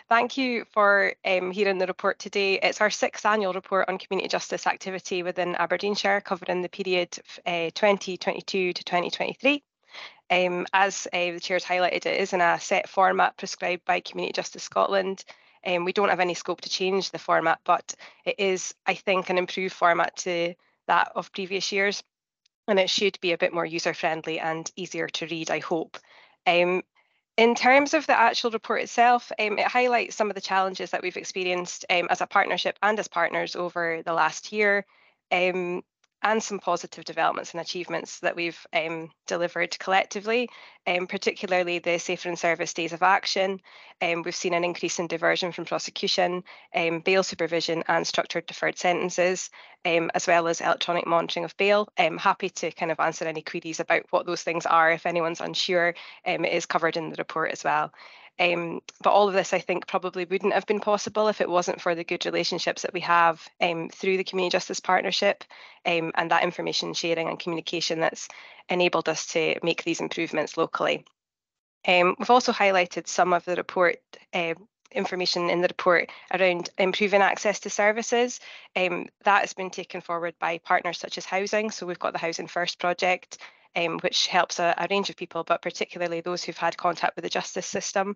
N: Thank you for hearing the report today. It's our 6th annual report on community justice activity within Aberdeenshire, covering the period 2022 to 2023. As the Chair's highlighted, it is in a set format prescribed by Community Justice Scotland. We don't have any scope to change the format, but it is, I think, an improved format to that of previous years, and it should be a bit more user-friendly and easier to read, I hope. In terms of the actual report itself, it highlights some of the challenges that we've experienced as a partnership and as partners over the last year, and some positive developments and achievements that we've delivered collectively, particularly the Safer in Service Days of Action. We've seen an increase in diversion from prosecution, bail supervision and structured deferred sentences, as well as electronic monitoring of bail. I'm happy to kind of answer any queries about what those things are if anyone's unsure. It is covered in the report as well. But all of this, I think, probably wouldn't have been possible if it wasn't for the good relationships that we have through the Community Justice Partnership and that information sharing and communication that's enabled us to make these improvements locally. We've also highlighted some of the report information in the report around improving access to services. That has been taken forward by partners such as housing. So we've got the Housing First project, which helps a range of people, but particularly those who've had contact with the justice system.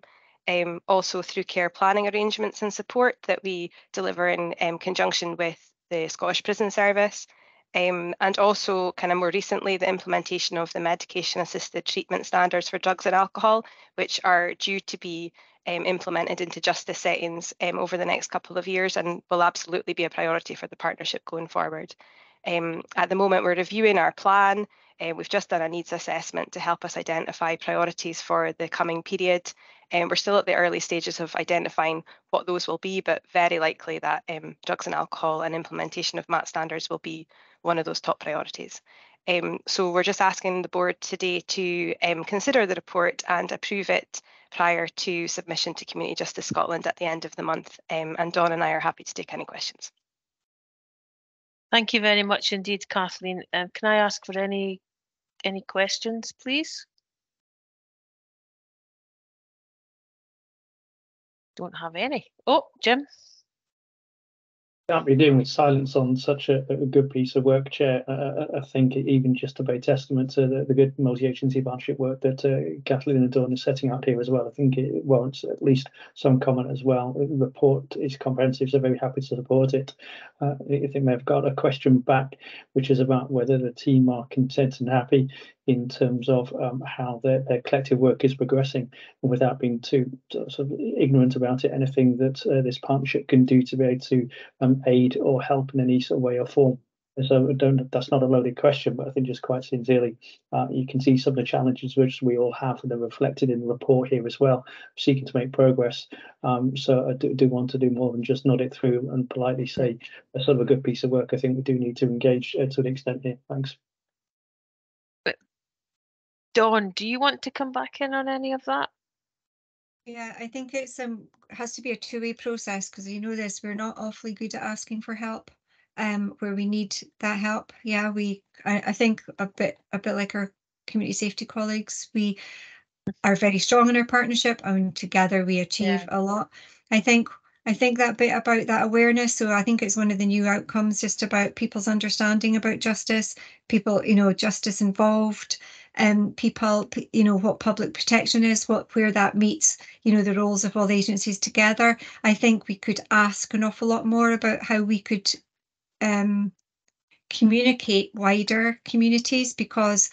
N: Also through care planning arrangements and support that we deliver in conjunction with the Scottish Prison Service. And also kind of more recently, the implementation of the medication assisted treatment standards for drugs and alcohol, which are due to be implemented into justice settings over the next couple of years and will absolutely be a priority for the partnership going forward. At the moment, we're reviewing our plan. We've just done a needs assessment to help us identify priorities for the coming period. We're still at the early stages of identifying what those will be, but very likely that drugs and alcohol and implementation of MAT standards will be one of those top priorities. So we're just asking the board today to consider the report and approve it prior to submission to Community Justice Scotland at the end of the month. And Dawn and I are happy to take any questions.
A: Thank you very much indeed, Kathleen. Can I ask for any questions, please? Don't have any. Oh, Jim.
E: Can't be doing with silence on such a good piece of work, Chair. I think even just a very testament to the good multi-agency partnership work that Kathleen and Dawn is setting out here as well. I think it warrants at least some comment as well. The report is comprehensive, so very happy to support it. I think they've got a question back, which is about whether the team are content and happy in terms of how their collective work is progressing, and without being too sort of ignorant about it, anything that this partnership can do to be able to aid or help in any sort of way or form. So that's not a loaded question, but I think just quite sincerely, you can see some of the challenges which we all have, and they're reflected in the report here as well, seeking to make progress. So I do want to do more than just nod it through and politely say a sort of a good piece of work. I think we do need to engage to an extent here. Thanks.
A: Dawn, do you want to come back in on any of that?
O: Yeah, I think it's has to be a two-way process, because you know this, we're not awfully good at asking for help where we need that help. Yeah, I think a bit like our community safety colleagues, we are very strong in our partnership, and together we achieve a lot. I think that bit about that awareness, so I think it's one of the new outcomes, just about people's understanding about justice, people, justice involved, people, what public protection is, where that meets, the roles of all the agencies together. I think we could ask an awful lot more about how we could communicate wider communities, because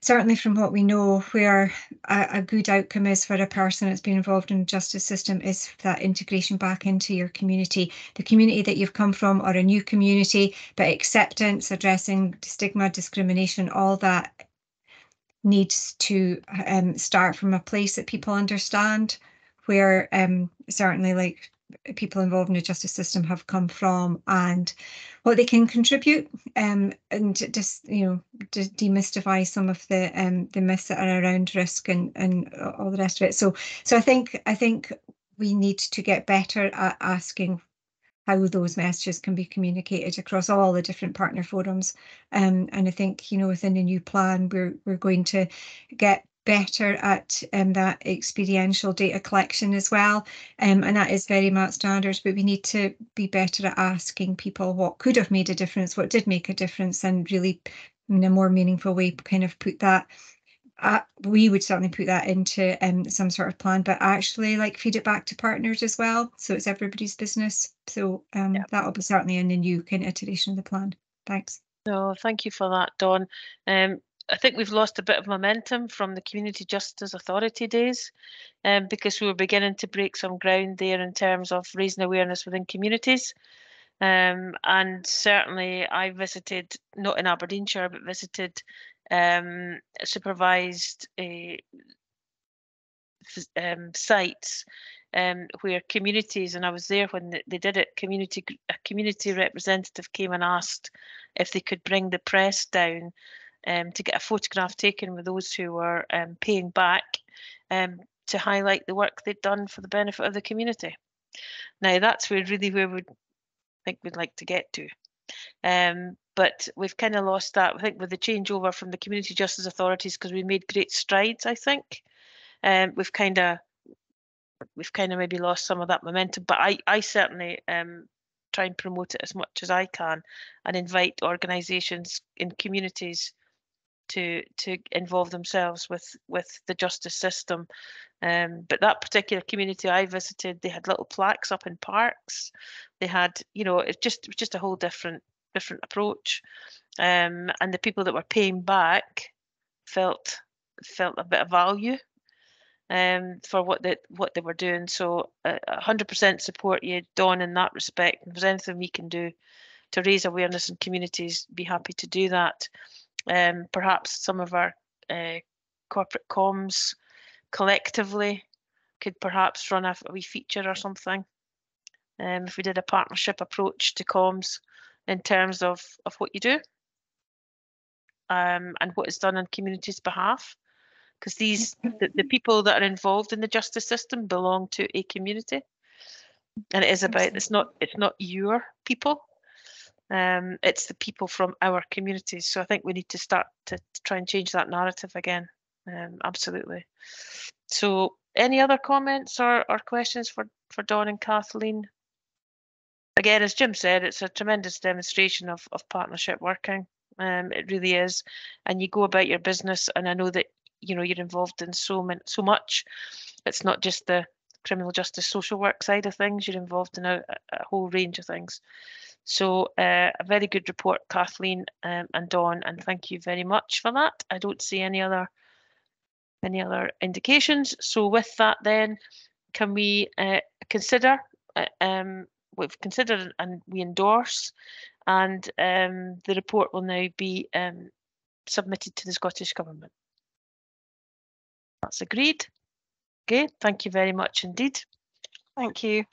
O: certainly from what we know, where a good outcome is for a person that's been involved in the justice system is that integration back into your community, the community that you've come from, or a new community, but acceptance, addressing stigma, discrimination, all that needs to start from a place that people understand, where certainly like people involved in the justice system have come from and what they can contribute, and just demystify some of the myths that are around risk and all the rest of it. So I think we need to get better at asking how those messages can be communicated across all the different partner forums, and I think within the new plan we're going to get better at that experiential data collection as well, and that is very much standards, but we need to be better at asking people what could have made a difference, what did make a difference, and really in a more meaningful way kind of put that. We would certainly put that into some sort of plan, but actually like feed it back to partners as well, so it's everybody's business. So that'll be certainly in the new kind of iteration of the plan. Thanks.
A: No, thank you for that, Dawn. I think we've lost a bit of momentum from the Community Justice Authority days, because we were beginning to break some ground there in terms of raising awareness within communities. And certainly I visited, not in Aberdeenshire, but visited supervised sites where communities, and I was there when they did it, a community representative came and asked if they could bring the press down to get a photograph taken with those who were paying back, to highlight the work they'd done for the benefit of the community. Now that's where we'd like to get to. But we've kind of lost that, I think, with the changeover from the Community Justice Authorities, because we made great strides, I think. We've kind of maybe lost some of that momentum, but I certainly try and promote it as much as I can, and invite organisations in communities to involve themselves with the justice system. But that particular community I visited, they had little plaques up in parks. They had, it was just a whole different approach, and the people that were paying back felt a bit of value for what they were doing. So 100% support you, Dawn, in that respect. If there's anything we can do to raise awareness in communities, be happy to do that. Perhaps some of our corporate comms collectively could perhaps run a wee feature or something. If we did a partnership approach to comms in terms of what you do, and what is done on communities' behalf, because the people that are involved in the justice system belong to a community, and it is about, it's not your people, it's the people from our communities. So I think we need to start to try and change that narrative again. Absolutely. So any other comments or questions for Dawn and Kathleen? Again, as Jim said, it's a tremendous demonstration of partnership working. It really is. And you go about your business, and I know that you're involved in so much. It's not just the criminal justice social work side of things. You're involved in a whole range of things. So a very good report, Kathleen and Dawn, and thank you very much for that. I don't see any other indications. So with that then, can we consider, we've considered and we endorse, and the report will now be submitted to the Scottish Government. That's agreed. Okay, thank you very much indeed.
N: Thank you.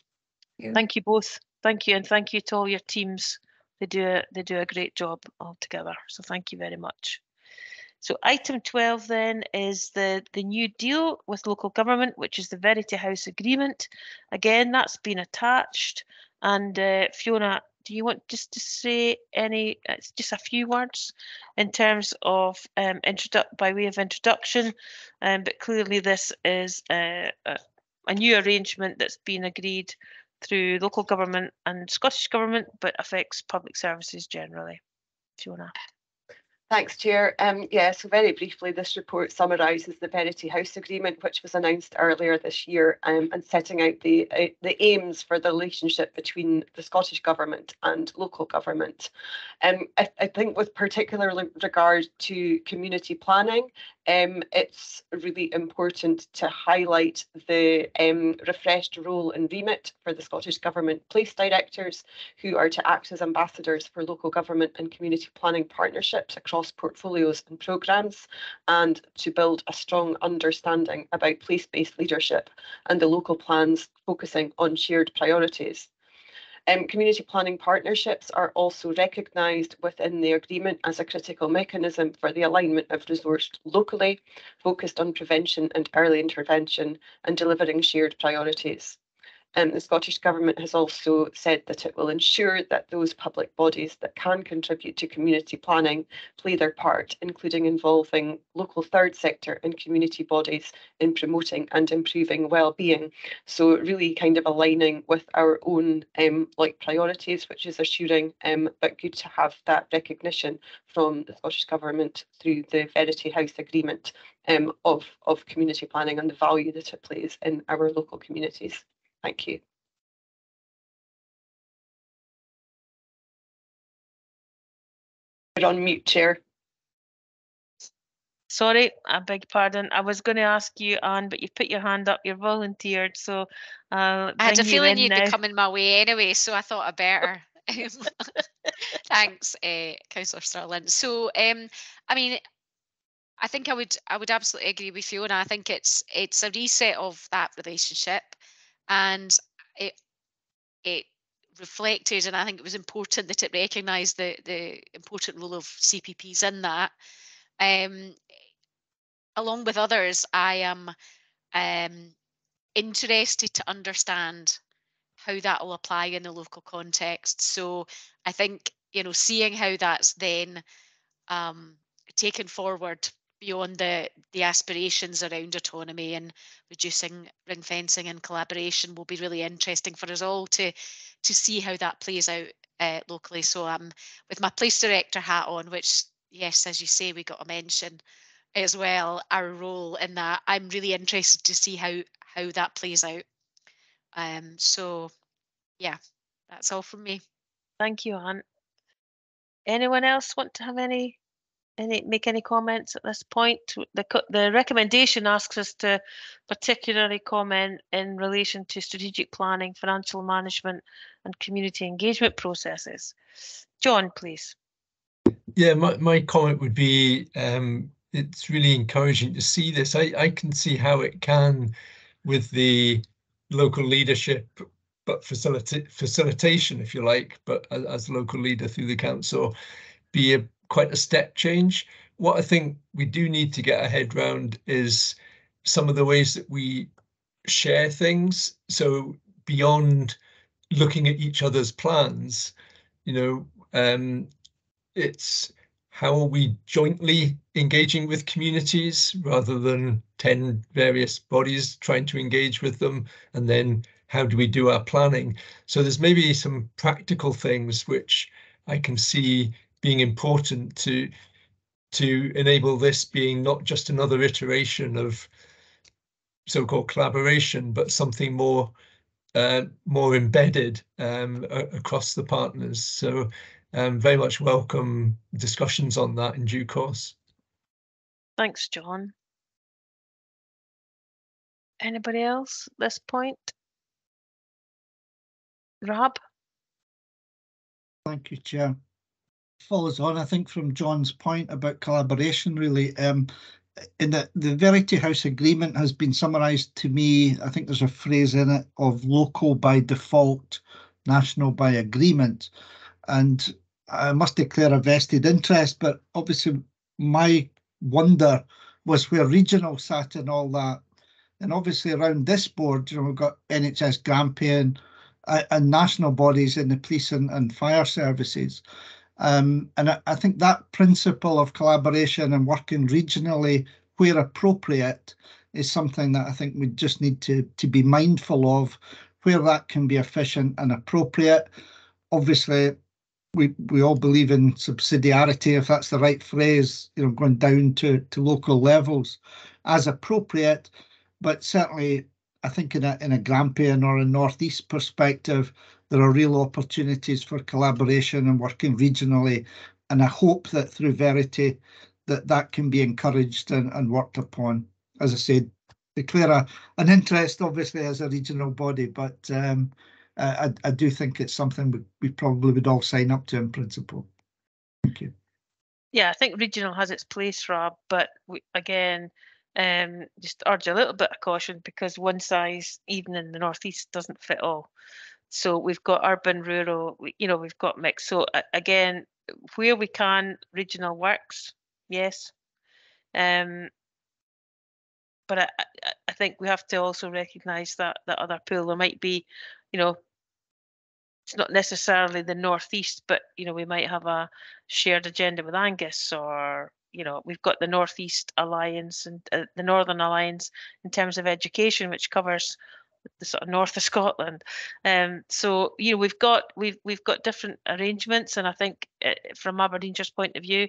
A: Thank you both. Thank you, and thank you to all your teams. They do a great job altogether. So thank you very much. So item 12 then is the new deal with local government, which is the Verity House agreement. Again, that's been attached. And Fiona, do you want just to say just a few words in terms of by way of introduction? But clearly this is a new arrangement that's been agreed through local government and Scottish Government, but affects public services generally. Fiona.
F: Thanks, Chair. So very briefly, this report summarises the Verity House Agreement, which was announced earlier this year, and setting out the aims for the relationship between the Scottish Government and local government. I think with particular regard to community planning, it's really important to highlight the refreshed role and remit for the Scottish Government Place Directors, who are to act as ambassadors for local government and community planning partnerships across portfolios and programmes, and to build a strong understanding about place-based leadership and the local plans focusing on shared priorities. Community planning partnerships are also recognised within the agreement as a critical mechanism for the alignment of resource locally, focused on prevention and early intervention and delivering shared priorities. The Scottish Government has also said that it will ensure that those public bodies that can contribute to community planning play their part, including involving local third sector and community bodies in promoting and improving well-being. So really kind of aligning with our own priorities, which is assuring, but good to have that recognition from the Scottish Government through the Verity House Agreement of community planning and the value that it plays in our local communities. Thank you. You're on mute, Chair.
A: Sorry, I beg pardon. I was going to ask you, Anne, but you've put your hand up. You're volunteered, so
P: I had a feeling you'd
A: now.
P: be coming my way anyway, so I thought I better. Thanks, Councillor Sterling. So, I mean, I think I would absolutely agree with you, and I think it's a reset of that relationship, and it reflected, and I think it was important that it recognised the important role of CPPs in that. Along with others, I am interested to understand how that will apply in the local context. So I think, seeing how that's then taken forward beyond the aspirations around autonomy and reducing ring fencing and collaboration will be really interesting for us all to see how that plays out locally. So I'm with my place director hat on, which, yes, as you say, we got to mention as well our role in that. I'm really interested to see how that plays out. So yeah, that's all from me.
A: Thank you, Anne. Anyone else want to have make any comments at this point? The recommendation asks us to particularly comment in relation to strategic planning, financial management and community engagement processes. John, please.
H: Yeah, my comment would be it's really encouraging to see this. I can see how it can, with the local leadership, but facilitation, if you like, but as local leader through the council, be quite a step change. What I think we do need to get our head round is some of the ways that we share things. So beyond looking at each other's plans, it's how are we jointly engaging with communities rather than 10 various bodies trying to engage with them, and then how do we do our planning? So there's maybe some practical things which I can see being important to enable this being not just another iteration of so-called collaboration, but something more more embedded across the partners. So very much welcome discussions on that in due course.
A: Thanks, John. Anybody else at this point? Rob?
Q: Thank you, Chair. Follows on, I think, from John's point about collaboration, really. In the Verity House agreement has been summarised to me, I think there's a phrase in it of local by default, national by agreement. And I must declare a vested interest, but obviously my wonder was where regional sat in all that. And obviously around this board, we've got NHS Grampian and national bodies in the police and fire services. And I think that principle of collaboration and working regionally where appropriate is something that I think we just need to be mindful of, where that can be efficient and appropriate. Obviously, we all believe in subsidiarity, if that's the right phrase, going down to local levels as appropriate. But certainly, I think in a Grampian or a North East perspective, there are real opportunities for collaboration and working regionally. And I hope that through Verity, that can be encouraged and worked upon. As I said, declare an interest, obviously, as a regional body, but I do think it's something we probably would all sign up to in principle. Thank you.
A: Yeah, I think regional has its place, Rob, but again, just urge a little bit of caution, because one size, even in the Northeast, doesn't fit all. So we've got urban, rural, we've got mixed. So again, where we can, regional works, yes. But I think we have to also recognise that other pool, there might be, it's not necessarily the Northeast, but we might have a shared agenda with Angus, or we've got the Northeast Alliance and the Northern Alliance in terms of education, which covers the sort of north of Scotland. So we've got different arrangements, and I think from Aberdeenshire's point of view,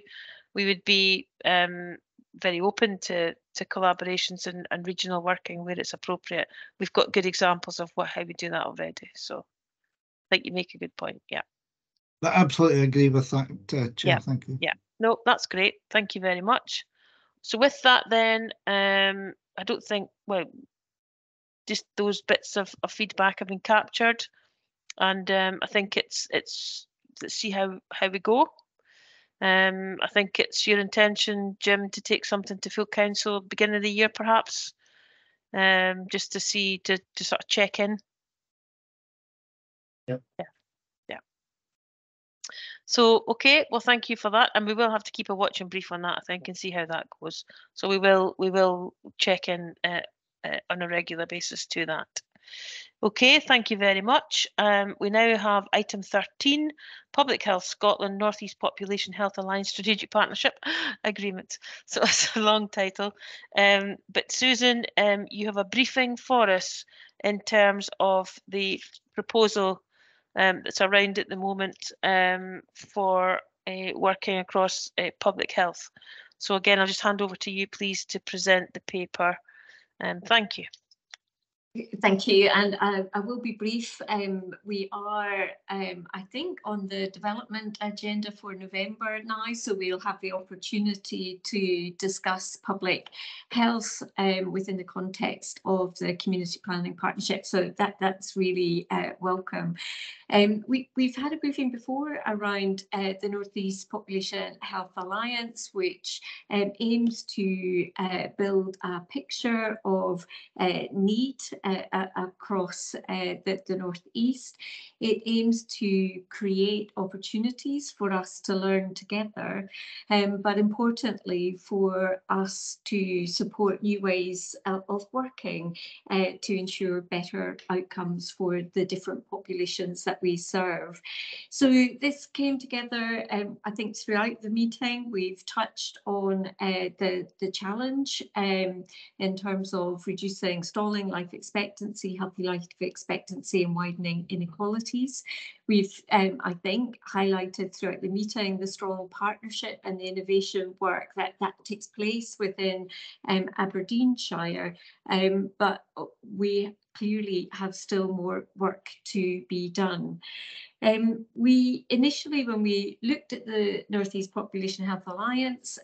A: we would be very open to collaborations and regional working where it's appropriate. We've got good examples of how we do that already. So I think you make a good point. Yeah.
Q: I absolutely agree with that, Chair.
A: Yeah.
Q: Thank you.
A: Yeah. No, that's great. Thank you very much. So with that, then, I don't think, well, just those bits of feedback have been captured, and I think it's let's see how we go. I think it's your intention, Jim, to take something to full council beginning of the year, perhaps, just to see to sort of check in.
Q: Yep.
A: Yeah. So okay, well, thank you for that, and we will have to keep a watching brief on that, I think, and see how that goes. So we will check in on a regular basis to that. Okay, thank you very much. We now have item 13, Public Health Scotland North East Population Health Alliance Strategic Partnership Agreement. So it's a long title. But Susan, you have a briefing for us in terms of the proposal that's around at the moment for working across public health. So again, I'll just hand over to you, please, to present the paper. Thank you.
C: Thank you, and I will be brief. We are, I think, on the development agenda for November now, so we'll have the opportunity to discuss public health within the context of the community planning partnership. So that's really welcome. We've had a briefing before around the North East Population Health Alliance, which aims to build a picture of need across the North East. It aims to create opportunities for us to learn together, but importantly for us to support new ways of working to ensure better outcomes for the different populations that we serve. So this came together, I think, throughout the meeting. We've touched on the challenge in terms of reducing stalling life expectancy expectancy, healthy life expectancy, and widening inequalities. We've, I think, highlighted throughout the meeting the strong partnership and the innovation work that takes place within Aberdeenshire, but we clearly have still more work to be done. We initially, when we looked at the North East Population Health Alliance,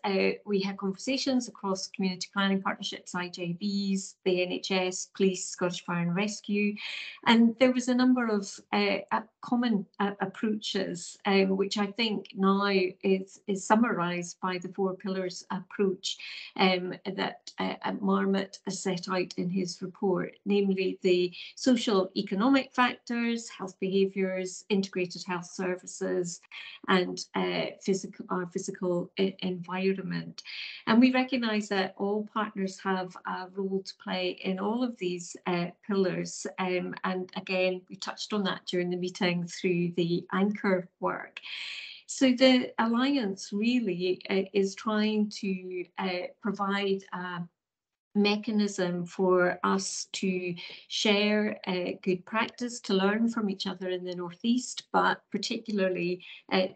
C: we had conversations across community planning partnerships, IJBs, the NHS, police, Scottish Fire and Rescue, and there was a number of common approaches, which I think now is summarised by the 4 pillars approach that Marmot has set out in his report, namely the social economic factors, health behaviours, integrated health services, and our physical environment. And we recognise that all partners have a role to play in all of these pillars. And again, we touched on that during the meeting through the anchor work. So the Alliance really is trying to provide a mechanism for us to share good practice, to learn from each other in the North East, but particularly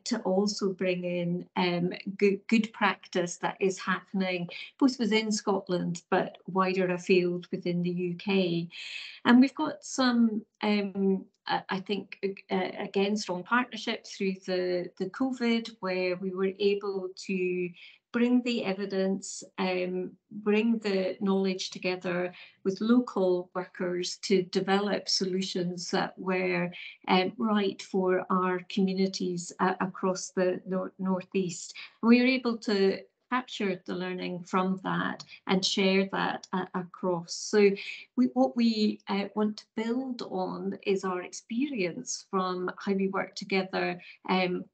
C: to also bring in good practice that is happening both within Scotland but wider afield within the UK. And we've got some I think, again, strong partnership through the COVID, where we were able to bring the evidence, bring the knowledge together with local workers to develop solutions that were right for our communities across the Northeast. We were able to capture the learning from that and share that across. So what we want to build on is our experience from how we work together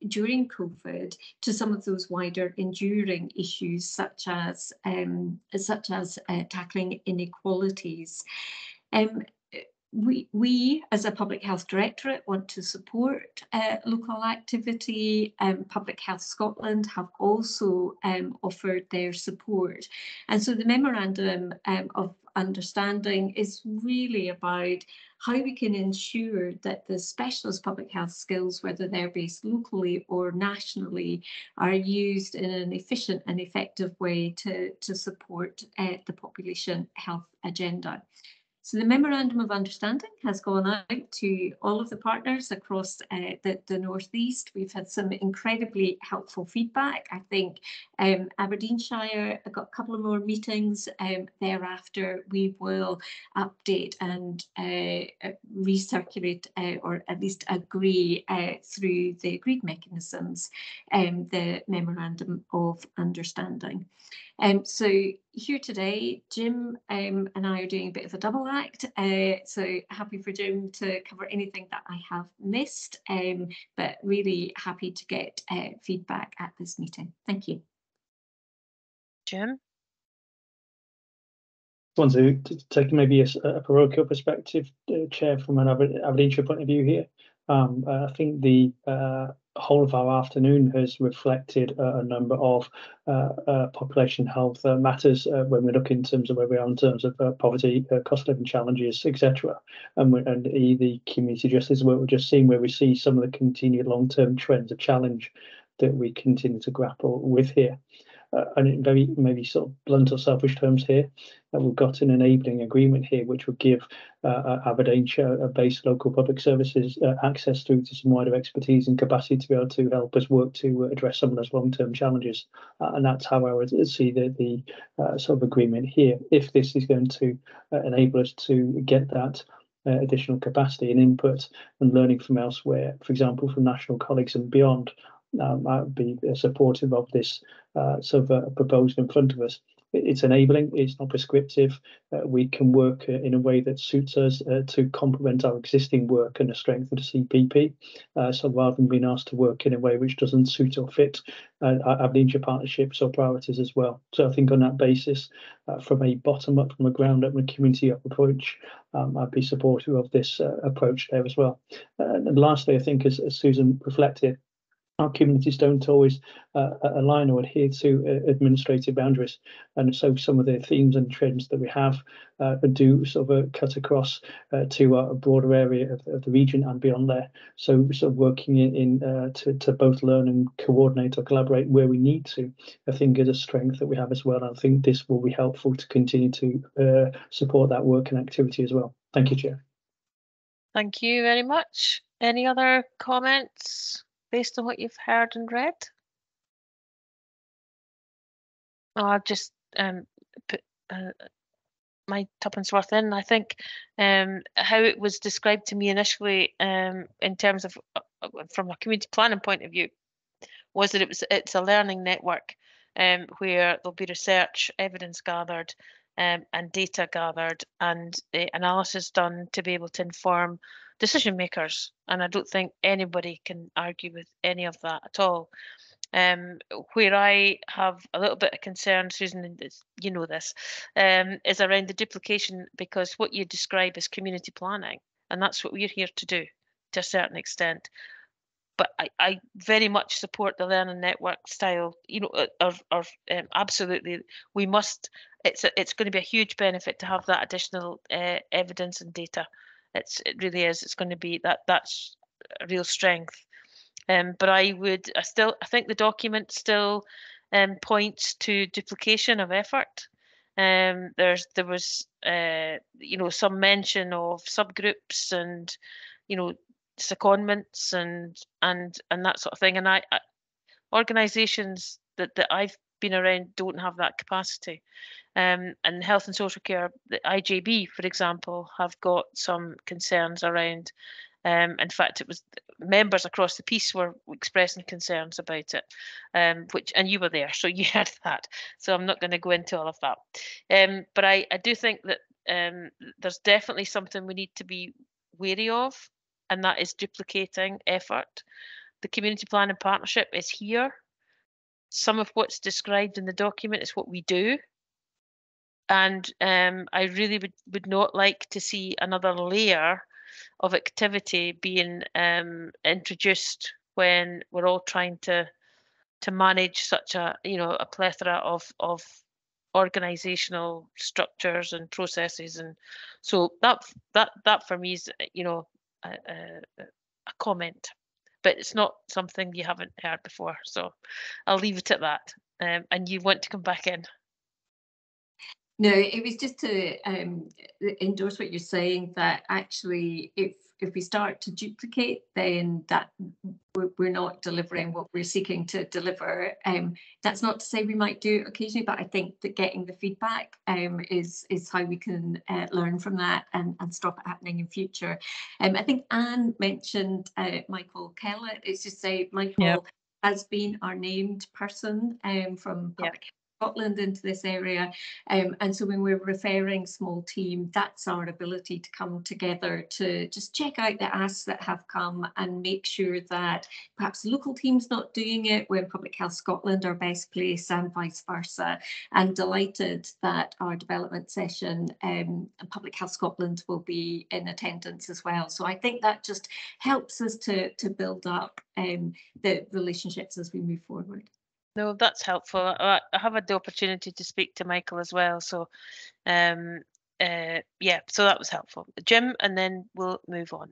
C: during COVID to some of those wider enduring issues, such as tackling inequalities. We, as a Public Health Directorate, want to support local activity. Public Health Scotland have also offered their support. And so the Memorandum of Understanding is really about how we can ensure that the specialist public health skills, whether they're based locally or nationally, are used in an efficient and effective way to support the population health agenda. So the Memorandum of Understanding has gone out to all of the partners across the North East. We've had some incredibly helpful feedback. I think Aberdeenshire, I got a couple of more meetings thereafter. We will update and recirculate or at least agree through the agreed mechanisms the Memorandum of Understanding. So here today, Jim and I are doing a bit of a double act. So happy for Jim to cover anything that I have missed, but really happy to get feedback at this meeting. Thank you.
A: Jim?
E: I want to take maybe a parochial perspective, Chair, from an Aberdeenshire point of view here. I think the whole of our afternoon has reflected a number of population health matters when we look in terms of where we are in terms of poverty, cost of living challenges, etc. And the community justice work we're just seeing, where we see some of the continued long-term trends, a challenge that we continue to grapple with here. And in very maybe sort of blunt or selfish terms here, we've got an enabling agreement here which would give Aberdeenshire-based local public services access through to some wider expertise and capacity to be able to help us work to address some of those long-term challenges. And that's how I would see the sort of agreement here. If this is going to enable us to get that additional capacity and input and learning from elsewhere, for example, from national colleagues and beyond, I would be supportive of this sort of proposal in front of us. It's enabling, it's not prescriptive. We can work in a way that suits us to complement our existing work and the strength of the CPP. So rather than being asked to work in a way which doesn't suit or fit our Aberdeenshire partnerships or priorities as well. So I think on that basis, from a bottom up, from a ground up and a community up approach, I'd be supportive of this approach there as well. And lastly, I think as Susan reflected, our communities don't always align or adhere to administrative boundaries, and so some of the themes and trends that we have do sort of cut across to a broader area of the region and beyond there. So sort of working to both learn and coordinate or collaborate where we need to, I think is a strength that we have as well. And I think this will be helpful to continue to support that work and activity as well. Thank you, Chair.
A: Thank you very much. Any other comments based on what you've heard and read? I'll just put my tuppence worth in. I think how it was described to me initially in terms of from a community planning point of view was that it's a learning network where there'll be research, evidence gathered, and data gathered, and analysis done to be able to inform decision makers. And I don't think anybody can argue with any of that at all. Where I have a little bit of concern, Susan, and you know this, is around the duplication, because what you describe is community planning, and that's what we're here to do to a certain extent. But I very much support the learning network style, you know, absolutely. We must, it's going to be a huge benefit to have that additional evidence and data. It really is. It's going to be that's a real strength. But I think the document still points to duplication of effort. There was you know, some mention of subgroups and, you know, secondments and that sort of thing. And organisations that I've been around don't have that capacity. And health and social care, the IJB, for example, have got some concerns around. In fact, it was members across the piece were expressing concerns about it, and you were there, so you heard that. So I'm not going to go into all of that. But I do think that there's definitely something we need to be wary of, and that is duplicating effort. The community planning partnership is here. Some of what's described in the document is what we do. And I really would not like to see another layer of activity being introduced when we're all trying to manage such a, you know, a plethora of organizational structures and processes. And so that for me is, you know, a comment, but it's not something you haven't heard before. So I'll leave it at that. And you want to come back in?
C: No, it was just to endorse what you're saying, that actually if we start to duplicate, then that we're not delivering what we're seeking to deliver. That's not to say we might do it occasionally, but I think that getting the feedback is how we can learn from that and stop it happening in future. I think Anne mentioned Michael Kellett. It's just say Michael has been our named person from Public Scotland into this area, and so when we're referring small team, that's our ability to come together to just check out the asks that have come and make sure that perhaps the local team's not doing it when Public Health Scotland are best placed, and vice versa. And delighted that our development session, Public Health Scotland will be in attendance as well. So I think that just helps us to build up the relationships as we move forward.
A: No, that's helpful. I have had the opportunity to speak to Michael as well. So, yeah, so that was helpful. Jim, and then we'll move on.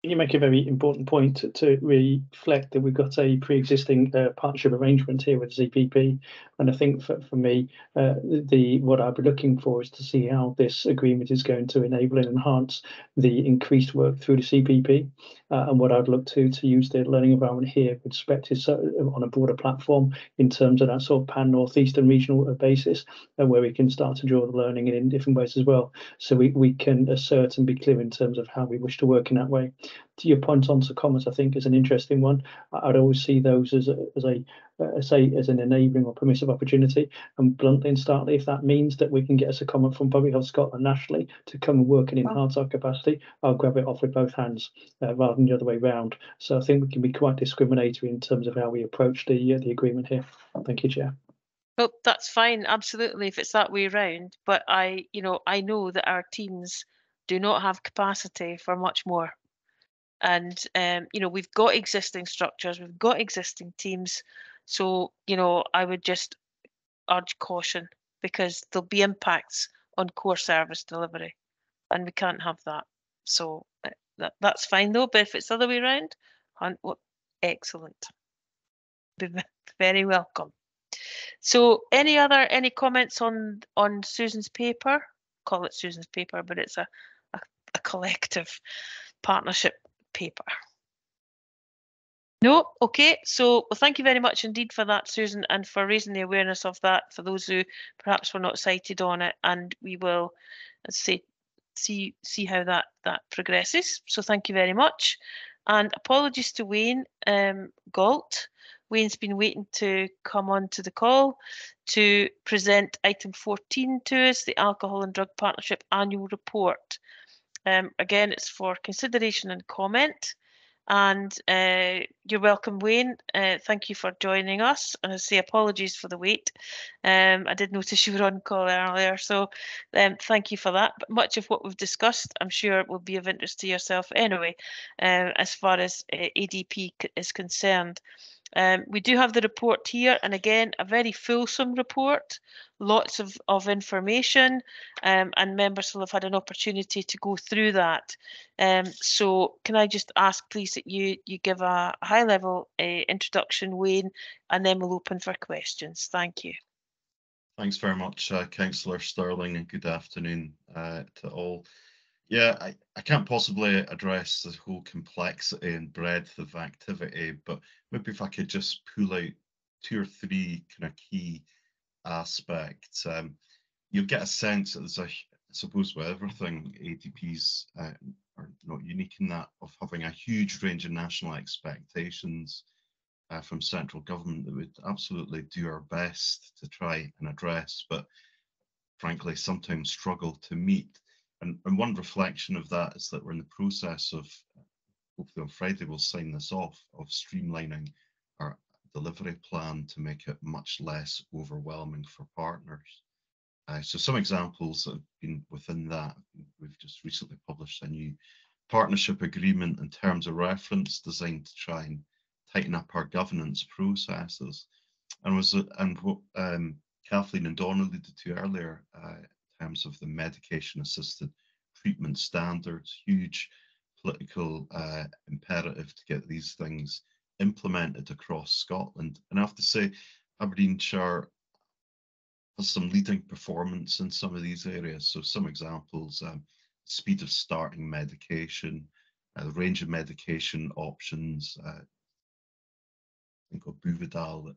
E: You make a very important point to reflect that we've got a pre-existing partnership arrangement here with CPP, and I think for me, what I'd be looking for is to see how this agreement is going to enable and enhance the increased work through the CPP, and what I'd look to use the learning environment here with respect to on a broader platform in terms of that sort of pan-northeastern regional basis, where we can start to draw the learning in different ways as well, so we can assert and be clear in terms of how we wish to work in that way. To your point on comments, I think is an interesting one. I'd always see those as an enabling or permissive opportunity, and bluntly and starkly, if that means that we can get us a comment from Public Health Scotland nationally to come and work and enhance our capacity, I'll grab it off with both hands rather than the other way round. So I think we can be quite discriminatory in terms of how we approach the agreement here. Thank you, Chair.
A: Well, that's fine, absolutely, if it's that way round. But I know that our teams do not have capacity for much more. And you know, we've got existing structures, we've got existing teams, so you know, I would just urge caution, because there'll be impacts on core service delivery, and we can't have that. So that's fine though. But if it's the other way around, well, excellent, be very welcome. So any comments on Susan's paper? Call it Susan's paper, but it's a collective partnership paper. No, okay. So well, thank you very much indeed for that, Susan, and for raising the awareness of that for those who perhaps were not cited on it. And we will, let's say, see how that progresses. So thank you very much, and apologies to Wayne Galt. Wayne's been waiting to come on to the call to present item 14 to us, the Alcohol and Drug Partnership Annual Report. Again, it's for consideration and comment. And you're welcome, Wayne. Thank you for joining us. And I say apologies for the wait. I did notice you were on call earlier, so thank you for that. But much of what we've discussed, I'm sure, will be of interest to yourself anyway, as far as ADP is concerned. We do have the report here, and again, a very fulsome report, lots of information, and members will have had an opportunity to go through that. So can I just ask, please, that you give a high-level introduction, Wayne, and then we'll open for questions. Thank you.
R: Thanks very much, Councillor Sterling, and good afternoon to all. Yeah, I can't possibly address the whole complexity and breadth of activity, but maybe if I could just pull out 2 or 3 kind of key aspects. You'll get a sense that there's I suppose with everything, ADPs are not unique in that of having a huge range of national expectations from central government that would absolutely do our best to try and address, but frankly sometimes struggle to meet. And one reflection of that is that we're in the process of, hopefully on Friday we'll sign this off, of streamlining our delivery plan to make it much less overwhelming for partners. So some examples that have been within that, we've just recently published a new partnership agreement and terms of reference designed to try and tighten up our governance processes. And what Kathleen and Dawn alluded to earlier, in terms of the medication-assisted treatment standards, huge political imperative to get these things implemented across Scotland. And I have to say, Aberdeenshire has some leading performance in some of these areas. So some examples, speed of starting medication, the range of medication options. I think of Buvidal that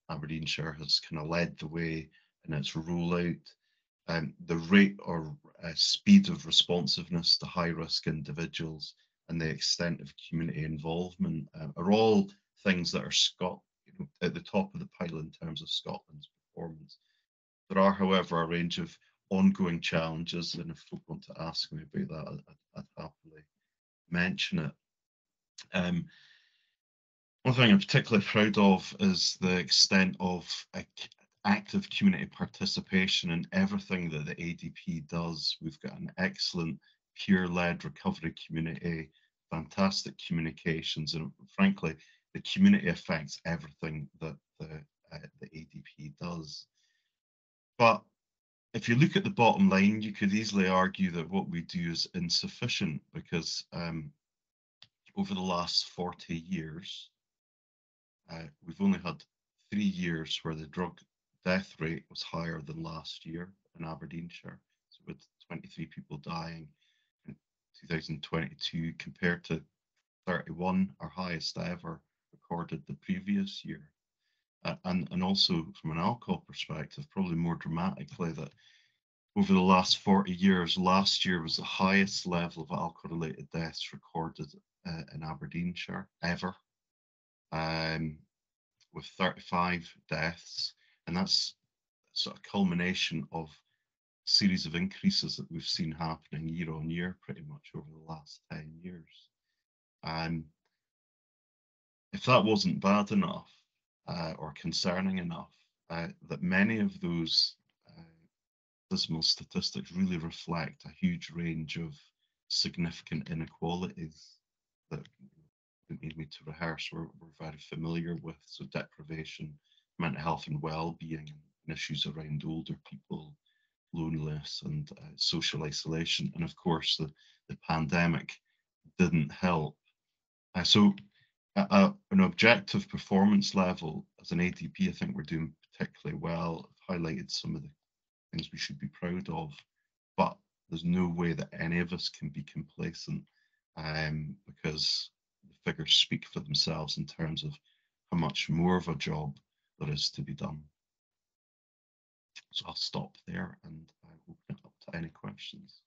R: Aberdeenshire has kind of led the way in its rollout. The rate or speed of responsiveness to high-risk individuals and the extent of community involvement are all things that are at the top of the pile in terms of Scotland's performance. There are, however, a range of ongoing challenges, and if folk want to ask me about that, I'd happily mention it. One thing I'm particularly proud of is the extent of active community participation in everything that the ADP does. We've got an excellent peer-led recovery community, fantastic communications, and frankly, the community affects everything that the ADP does. But if you look at the bottom line, you could easily argue that what we do is insufficient, because over the last 40 years, we've only had 3 years where the drug death rate was higher than last year in Aberdeenshire, so with 23 people dying in 2022 compared to 31, our highest ever recorded the previous year. And also from an alcohol perspective, probably more dramatically, that over the last 40 years, last year was the highest level of alcohol-related deaths recorded in Aberdeenshire ever, with 35 deaths. And that's sort of culmination of a series of increases that we've seen happening year on year, pretty much over the last 10 years. If that wasn't bad enough or concerning enough, that many of those dismal statistics really reflect a huge range of significant inequalities that you don't need me to rehearse, we're very familiar with. So deprivation, mental health and well-being, and issues around older people, loneliness and social isolation. And of course, the pandemic didn't help. So at an objective performance level, as an ADP, I think we're doing particularly well. I've highlighted some of the things we should be proud of, but there's no way that any of us can be complacent, because the figures speak for themselves in terms of how much more of a job there is to be done. So I'll stop there and open it up to any questions.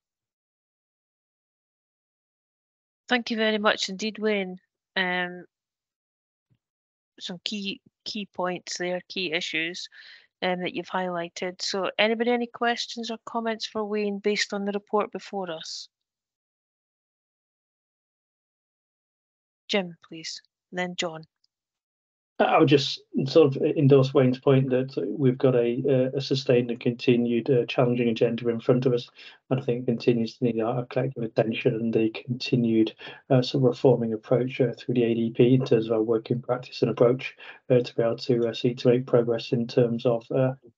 A: Thank you very much indeed, Wayne. Some key points there, key issues that you've highlighted. So anybody, any questions or comments for Wayne based on the report before us? Jim, please, and then John.
E: I would just sort of endorse Wayne's point that we've got a sustained and continued challenging agenda in front of us, and I think it continues to need our collective attention and the continued sort of reforming approach through the ADP in terms of our working practice and approach to be able to seek to make progress in terms of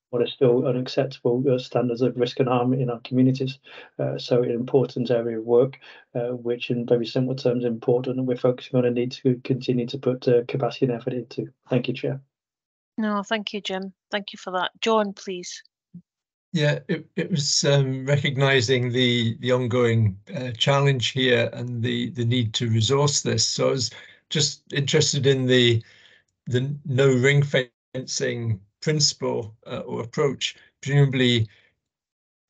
E: what are still unacceptable standards of risk and harm in our communities. So an important area of work, which in very simple terms important, and we're focusing on a need to continue to put capacity and effort into. Thank you, Chair.
A: No, thank you, Jim. Thank you for that. John, please.
H: Yeah, it was recognising the ongoing challenge here and the need to resource this. So I was just interested in the no ring fencing principle or approach. Presumably,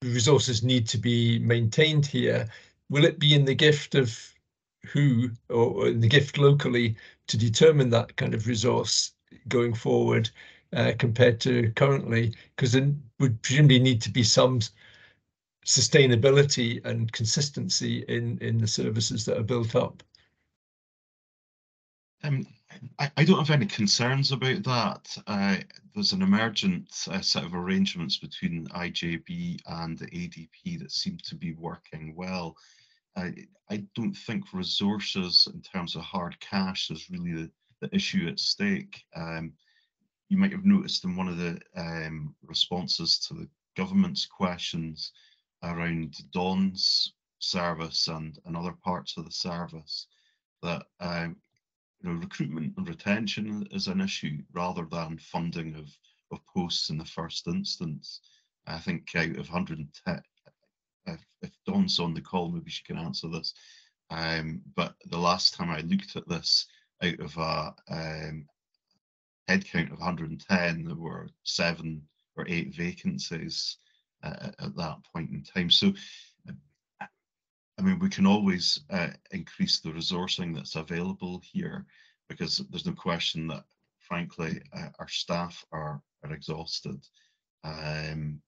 H: resources need to be maintained here. Will it be in the gift of who, or in the gift locally, to determine that kind of resource going forward compared to currently? Because there would presumably need to be some sustainability and consistency in the services that are built up.
R: I don't have any concerns about that. There's an emergent set of arrangements between IJB and the ADP that seem to be working well. I don't think resources in terms of hard cash is really the issue at stake. You might have noticed in one of the responses to the government's questions around Dawn's service and other parts of the service that recruitment and retention is an issue rather than funding of posts in the first instance. I think out of 110, if Dawn's on the call, maybe she can answer this. But the last time I looked at this, out of a headcount of 110, there were 7 or 8 vacancies at that point in time. So, I mean, we can always increase the resourcing that's available here, because there's no question that, frankly, our staff are exhausted.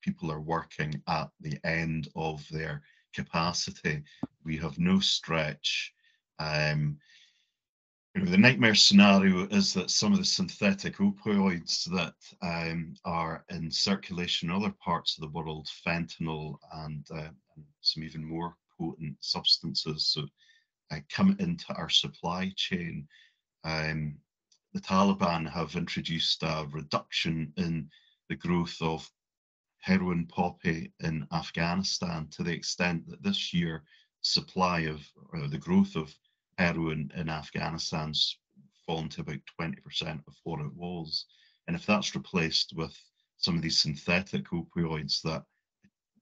R: People are working at the end of their capacity. We have no stretch. The nightmare scenario is that some of the synthetic opioids that are in circulation in other parts of the world, fentanyl and some even more potent substances, so come into our supply chain. The Taliban have introduced a reduction in the growth of heroin poppy in Afghanistan to the extent that this year supply of, or the growth of heroin in Afghanistan's fallen to about 20% of what it was. And if that's replaced with some of these synthetic opioids that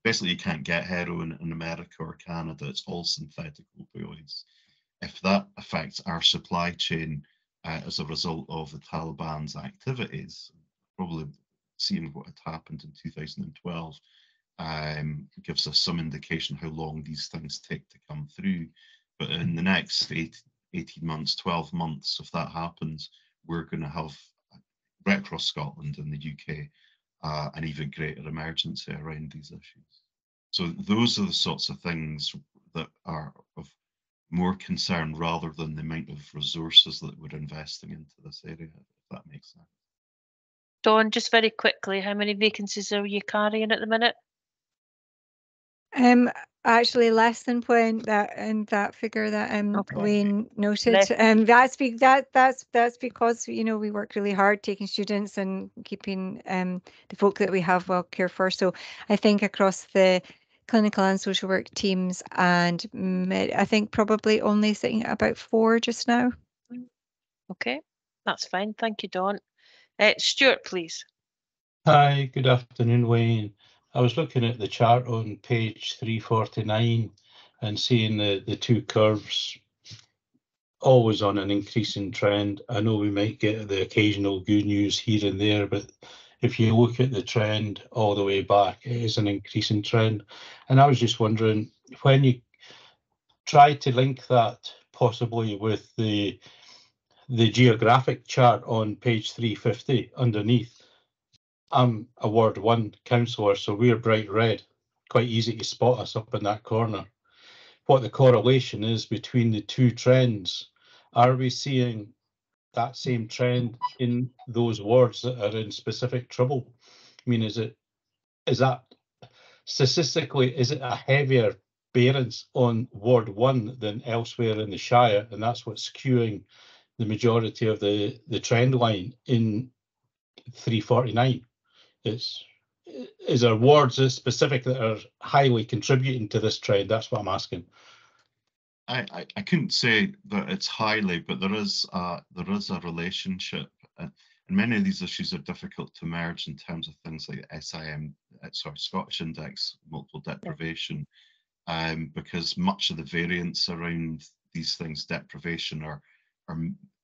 R: basically you can't get heroin in America or Canada, it's all synthetic opioids. If that affects our supply chain as a result of the Taliban's activities, probably seeing what had happened in 2012 gives us some indication how long these things take to come through. But in the next 18 months, 12 months, if that happens, we're going to have right across Scotland and the UK an even greater emergency around these issues. So those are the sorts of things that are of more concern rather than the amount of resources that we're investing into this area, if that makes sense.
A: Dawn, just very quickly, how many vacancies are you carrying at the minute?
O: Actually, less than point that figure that
A: Okay.
O: Wayne noted.
A: Less.
O: That's because we work really hard taking students and keeping the folk that we have well cared for. So I think across the clinical and social work teams, and I think probably only sitting at about 4 just now.
A: Okay, that's fine. Thank you, Dawn. Stuart, please.
E: Hi, good afternoon, Wayne. I was looking at the chart on page 349 and seeing the two curves always on an increasing trend. I know we might get the occasional good news here and there, but if you look at the trend all the way back, it is an increasing trend. And I was just wondering, when you try to link that possibly with the geographic chart on page 350 underneath, I'm a Ward 1 councillor, so we're bright red. Quite easy to spot us up in that corner. What the correlation is between the two trends. Are we seeing that same trend in those wards that are in specific trouble? I mean, is that statistically, is it a heavier bearance on Ward 1 than elsewhere in the Shire? And that's what's skewing the majority of the trend line in 349. Is there wards specific that are highly contributing to this trend? That's what I'm asking.
R: I couldn't say that it's highly, but there is a relationship, and many of these issues are difficult to merge in terms of things like Scottish Index multiple deprivation, because much of the variance around these things, deprivation, are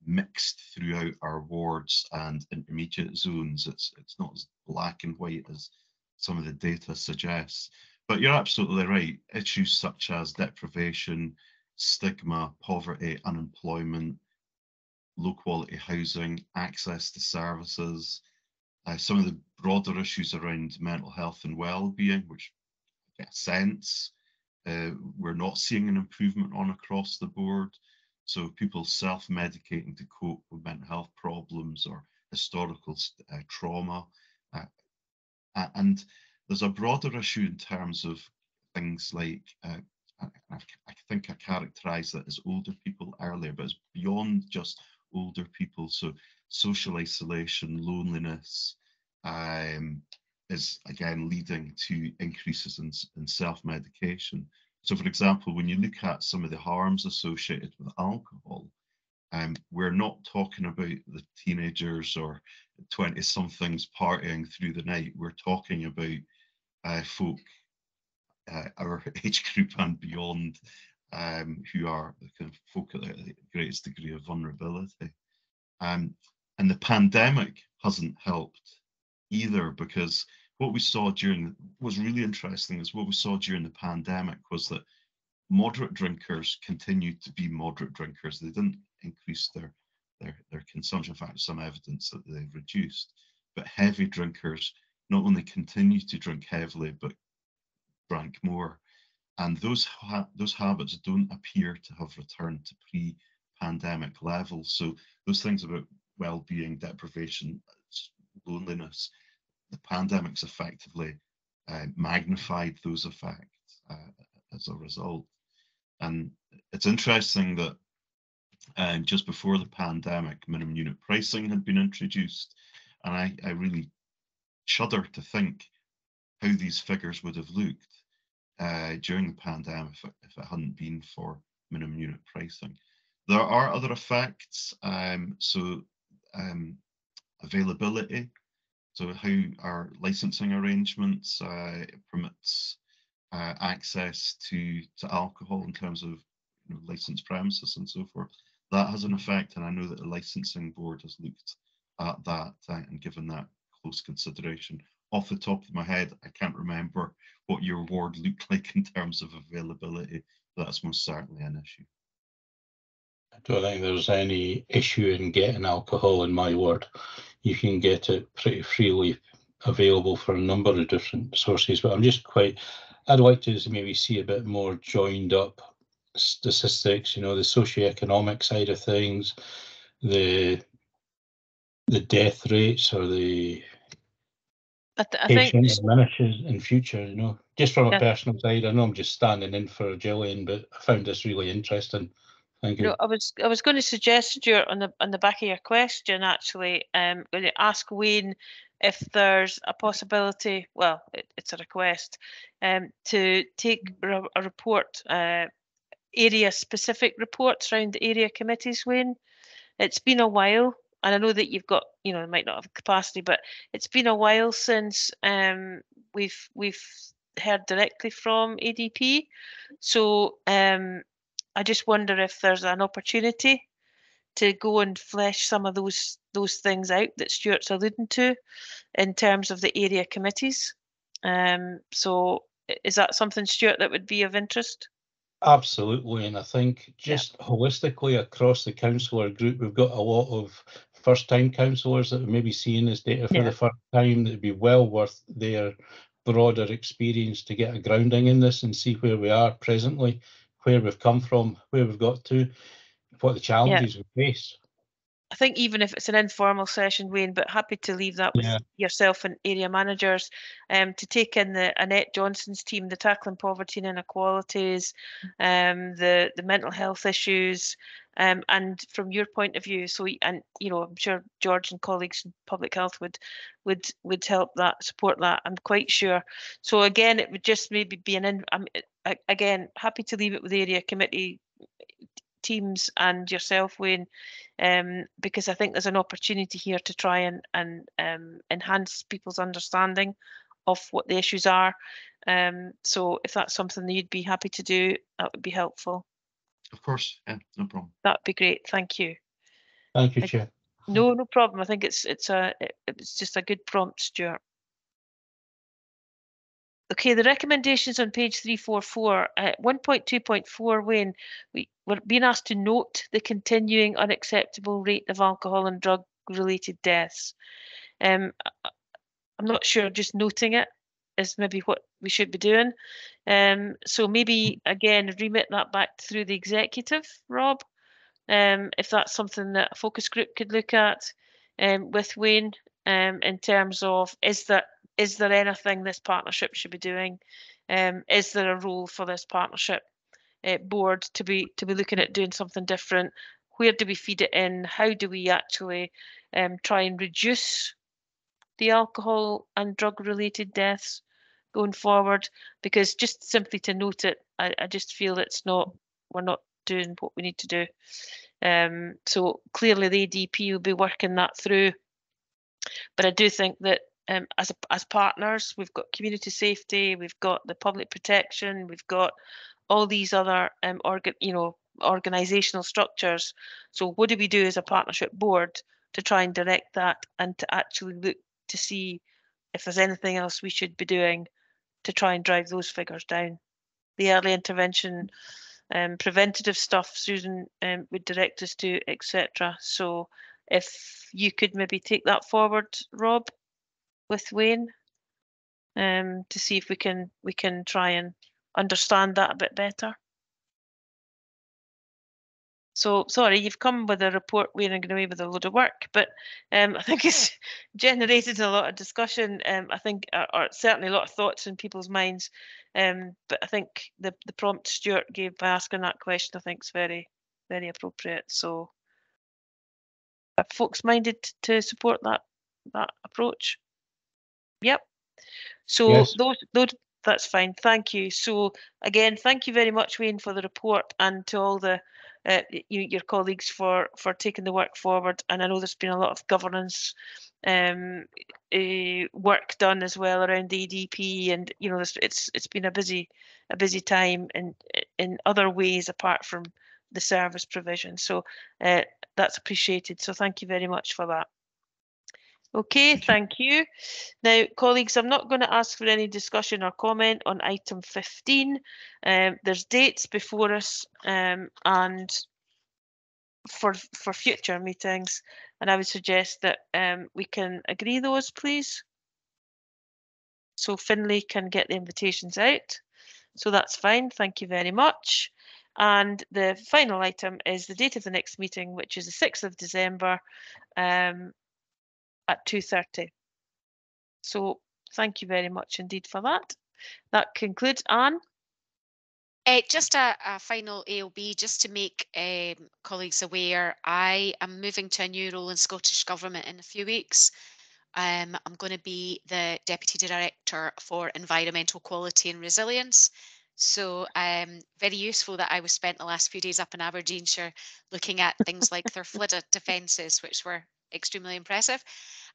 R: mixed throughout our wards and intermediate zones. It's not as black and white as some of the data suggests. But you're absolutely right. Issues such as deprivation, stigma, poverty, unemployment, low quality housing, access to services, some of the broader issues around mental health and well-being, which I get a sense we're not seeing an improvement on across the board. So people self-medicating to cope with mental health problems or historical trauma. And there's a broader issue in terms of things like, I think I characterised that as older people earlier, but it's beyond just older people. So social isolation, loneliness is again leading to increases in self-medication. So for example, when you look at some of the harms associated with alcohol, we're not talking about the teenagers or 20-somethings partying through the night. We're talking about folk, our age group and beyond, who are the kind of folk at the greatest degree of vulnerability. And the pandemic hasn't helped either, because what we saw was really interesting is what we saw during the pandemic was that moderate drinkers continued to be moderate drinkers. They didn't increase their consumption. In fact, there's some evidence that they've reduced. But heavy drinkers not only continued to drink heavily, but drank more. And those habits don't appear to have returned to pre-pandemic levels. So those things about well-being, deprivation, loneliness, the pandemic's effectively magnified those effects as a result. And it's interesting that just before the pandemic, minimum unit pricing had been introduced. And I really shudder to think how these figures would have looked during the pandemic if it hadn't been for minimum unit pricing. There are other effects, availability, so how our licensing arrangements permits access to alcohol in terms of licensed premises and so forth. That has an effect, and I know that the licensing board has looked at that and given that close consideration. Off the top of my head, I can't remember what your ward looked like in terms of availability, but that's most certainly an issue.
E: I don't think there's any issue in getting alcohol in my ward. You can get it pretty freely available for a number of different sources, but I'd like to maybe see a bit more joined up statistics, the socioeconomic side of things, the death rates or the
A: I think
E: patience diminishes in future, you know. Just from a
A: yeah.
E: personal side, I know I'm just standing in for Gillian, but I found this really interesting. Thank you.
A: No, I was going to suggest, Stuart, on the back of your question, actually, going to ask Wayne if there's a possibility. Well, it's a request, to take a report, area-specific reports around the area committees. Wayne, it's been a while, and I know that you've got, you know, might not have capacity, but it's been a while since we've heard directly from ADP. So I just wonder if there's an opportunity to go and flesh some of those things out that Stuart's alluding to in terms of the area committees. So is that something, Stuart, that would be of interest?
E: Absolutely, and I think just holistically across the councillor group, we've got a lot of first-time councillors that are maybe seeing this data for the first time. That would be well worth their broader experience to get a grounding in this and see where we are presently, where we've come from, where we've got to, what the challenges we face.
A: I think even if it's an informal session, Wayne, but happy to leave that with yourself and area managers, to take in the Annette Johnson's team, the tackling poverty and inequalities, the mental health issues, and from your point of view. So, and you know, I'm sure George and colleagues in public health would help that, support that. I'm quite sure. So again, it would just maybe be again, happy to leave it with the area committee teams and yourself, Wayne, because I think there's an opportunity here to try and enhance people's understanding of what the issues are. So if that's something that you'd be happy to do, that would be helpful.
R: Of course, yeah, no problem.
A: That'd be great. Thank you.
E: Thank you, Chair.
A: No problem. I think it's just a good prompt, Stuart. Okay, the recommendations on page 344, 1.2.4, Wayne, we're being asked to note the continuing unacceptable rate of alcohol and drug-related deaths. I'm not sure just noting it is maybe what we should be doing. So maybe, again, remit that back through the executive, Rob, if that's something that a focus group could look at with Wayne, in terms of is there anything this partnership should be doing? Is there a role for this partnership board to be looking at doing something different? Where do we feed it in? How do we actually try and reduce the alcohol and drug related deaths going forward? Because just simply to note it, I just feel we're not doing what we need to do. So clearly the ADP will be working that through, but I do think that as partners, we've got community safety, we've got the public protection, we've got all these other organisational structures. So what do we do as a partnership board to try and direct that and to actually look to see if there's anything else we should be doing to try and drive those figures down? The early intervention, preventative stuff Susan would direct us to, etc. So if you could maybe take that forward, Rob, with Wayne, to see if we can try and understand that a bit better. So sorry, you've come with a report, Wayne, and gone away with a load of work, but I think it's generated a lot of discussion. I think, or certainly a lot of thoughts in people's minds. But I think the prompt Stuart gave by asking that question, I think, is very, very appropriate. So, are folks minded to support that approach? Yep. So
E: yes.
A: those that's fine. Thank you. So again, thank you very much, Wayne, for the report, and to all the your colleagues for taking the work forward. And I know there's been a lot of governance work done as well around the ADP, and you know it's been a busy time in other ways apart from the service provision. So that's appreciated. So thank you very much for that. Okay, thank you. Now, colleagues, I'm not going to ask for any discussion or comment on item 15. There's dates before us and for future meetings, and I would suggest that we can agree those, please. So Finlay can get the invitations out. So that's fine. Thank you very much. And the final item is the date of the next meeting, which is the 6th of December. At 2:30. So Thank you very much indeed for that. That concludes. Anne?
P: Just a final AOB, just to make colleagues aware, I am moving to a new role in Scottish Government in a few weeks. I'm going to be the Deputy Director for Environmental Quality and Resilience. So very useful that I was spent the last few days up in Aberdeenshire looking at things like their flood defences, which were extremely impressive.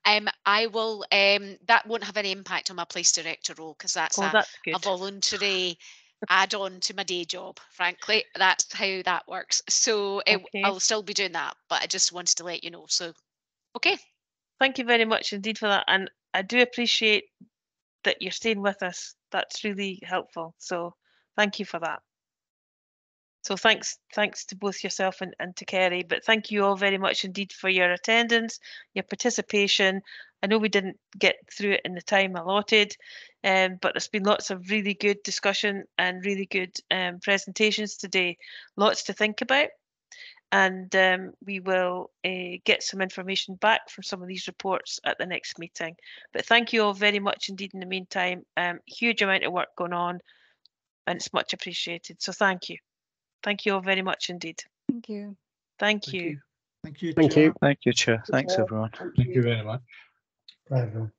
P: I will, that won't have any impact on my Place Director role, because that's a voluntary add-on to my day job, frankly. That's how that works. So I'll still be doing that, but I just wanted to let you know. So, okay.
A: Thank you very much indeed for that. And I do appreciate that you're staying with us. That's really helpful. So thank you for that. So thanks to both yourself and to Kerry, but thank you all very much indeed for your attendance, your participation. I know we didn't get through it in the time allotted, but there's been lots of really good discussion and really good presentations today. Lots to think about. And we will get some information back from some of these reports at the next meeting. But thank you all very much indeed in the meantime. Huge amount of work going on, and it's much appreciated. So thank you. Thank you all very much indeed.
G: Thank you.
A: Thank you.
Q: Thank you.
I: Thank you. Thank you, Chair. Thanks, everyone.
L: Thank you very much. Bye, everyone.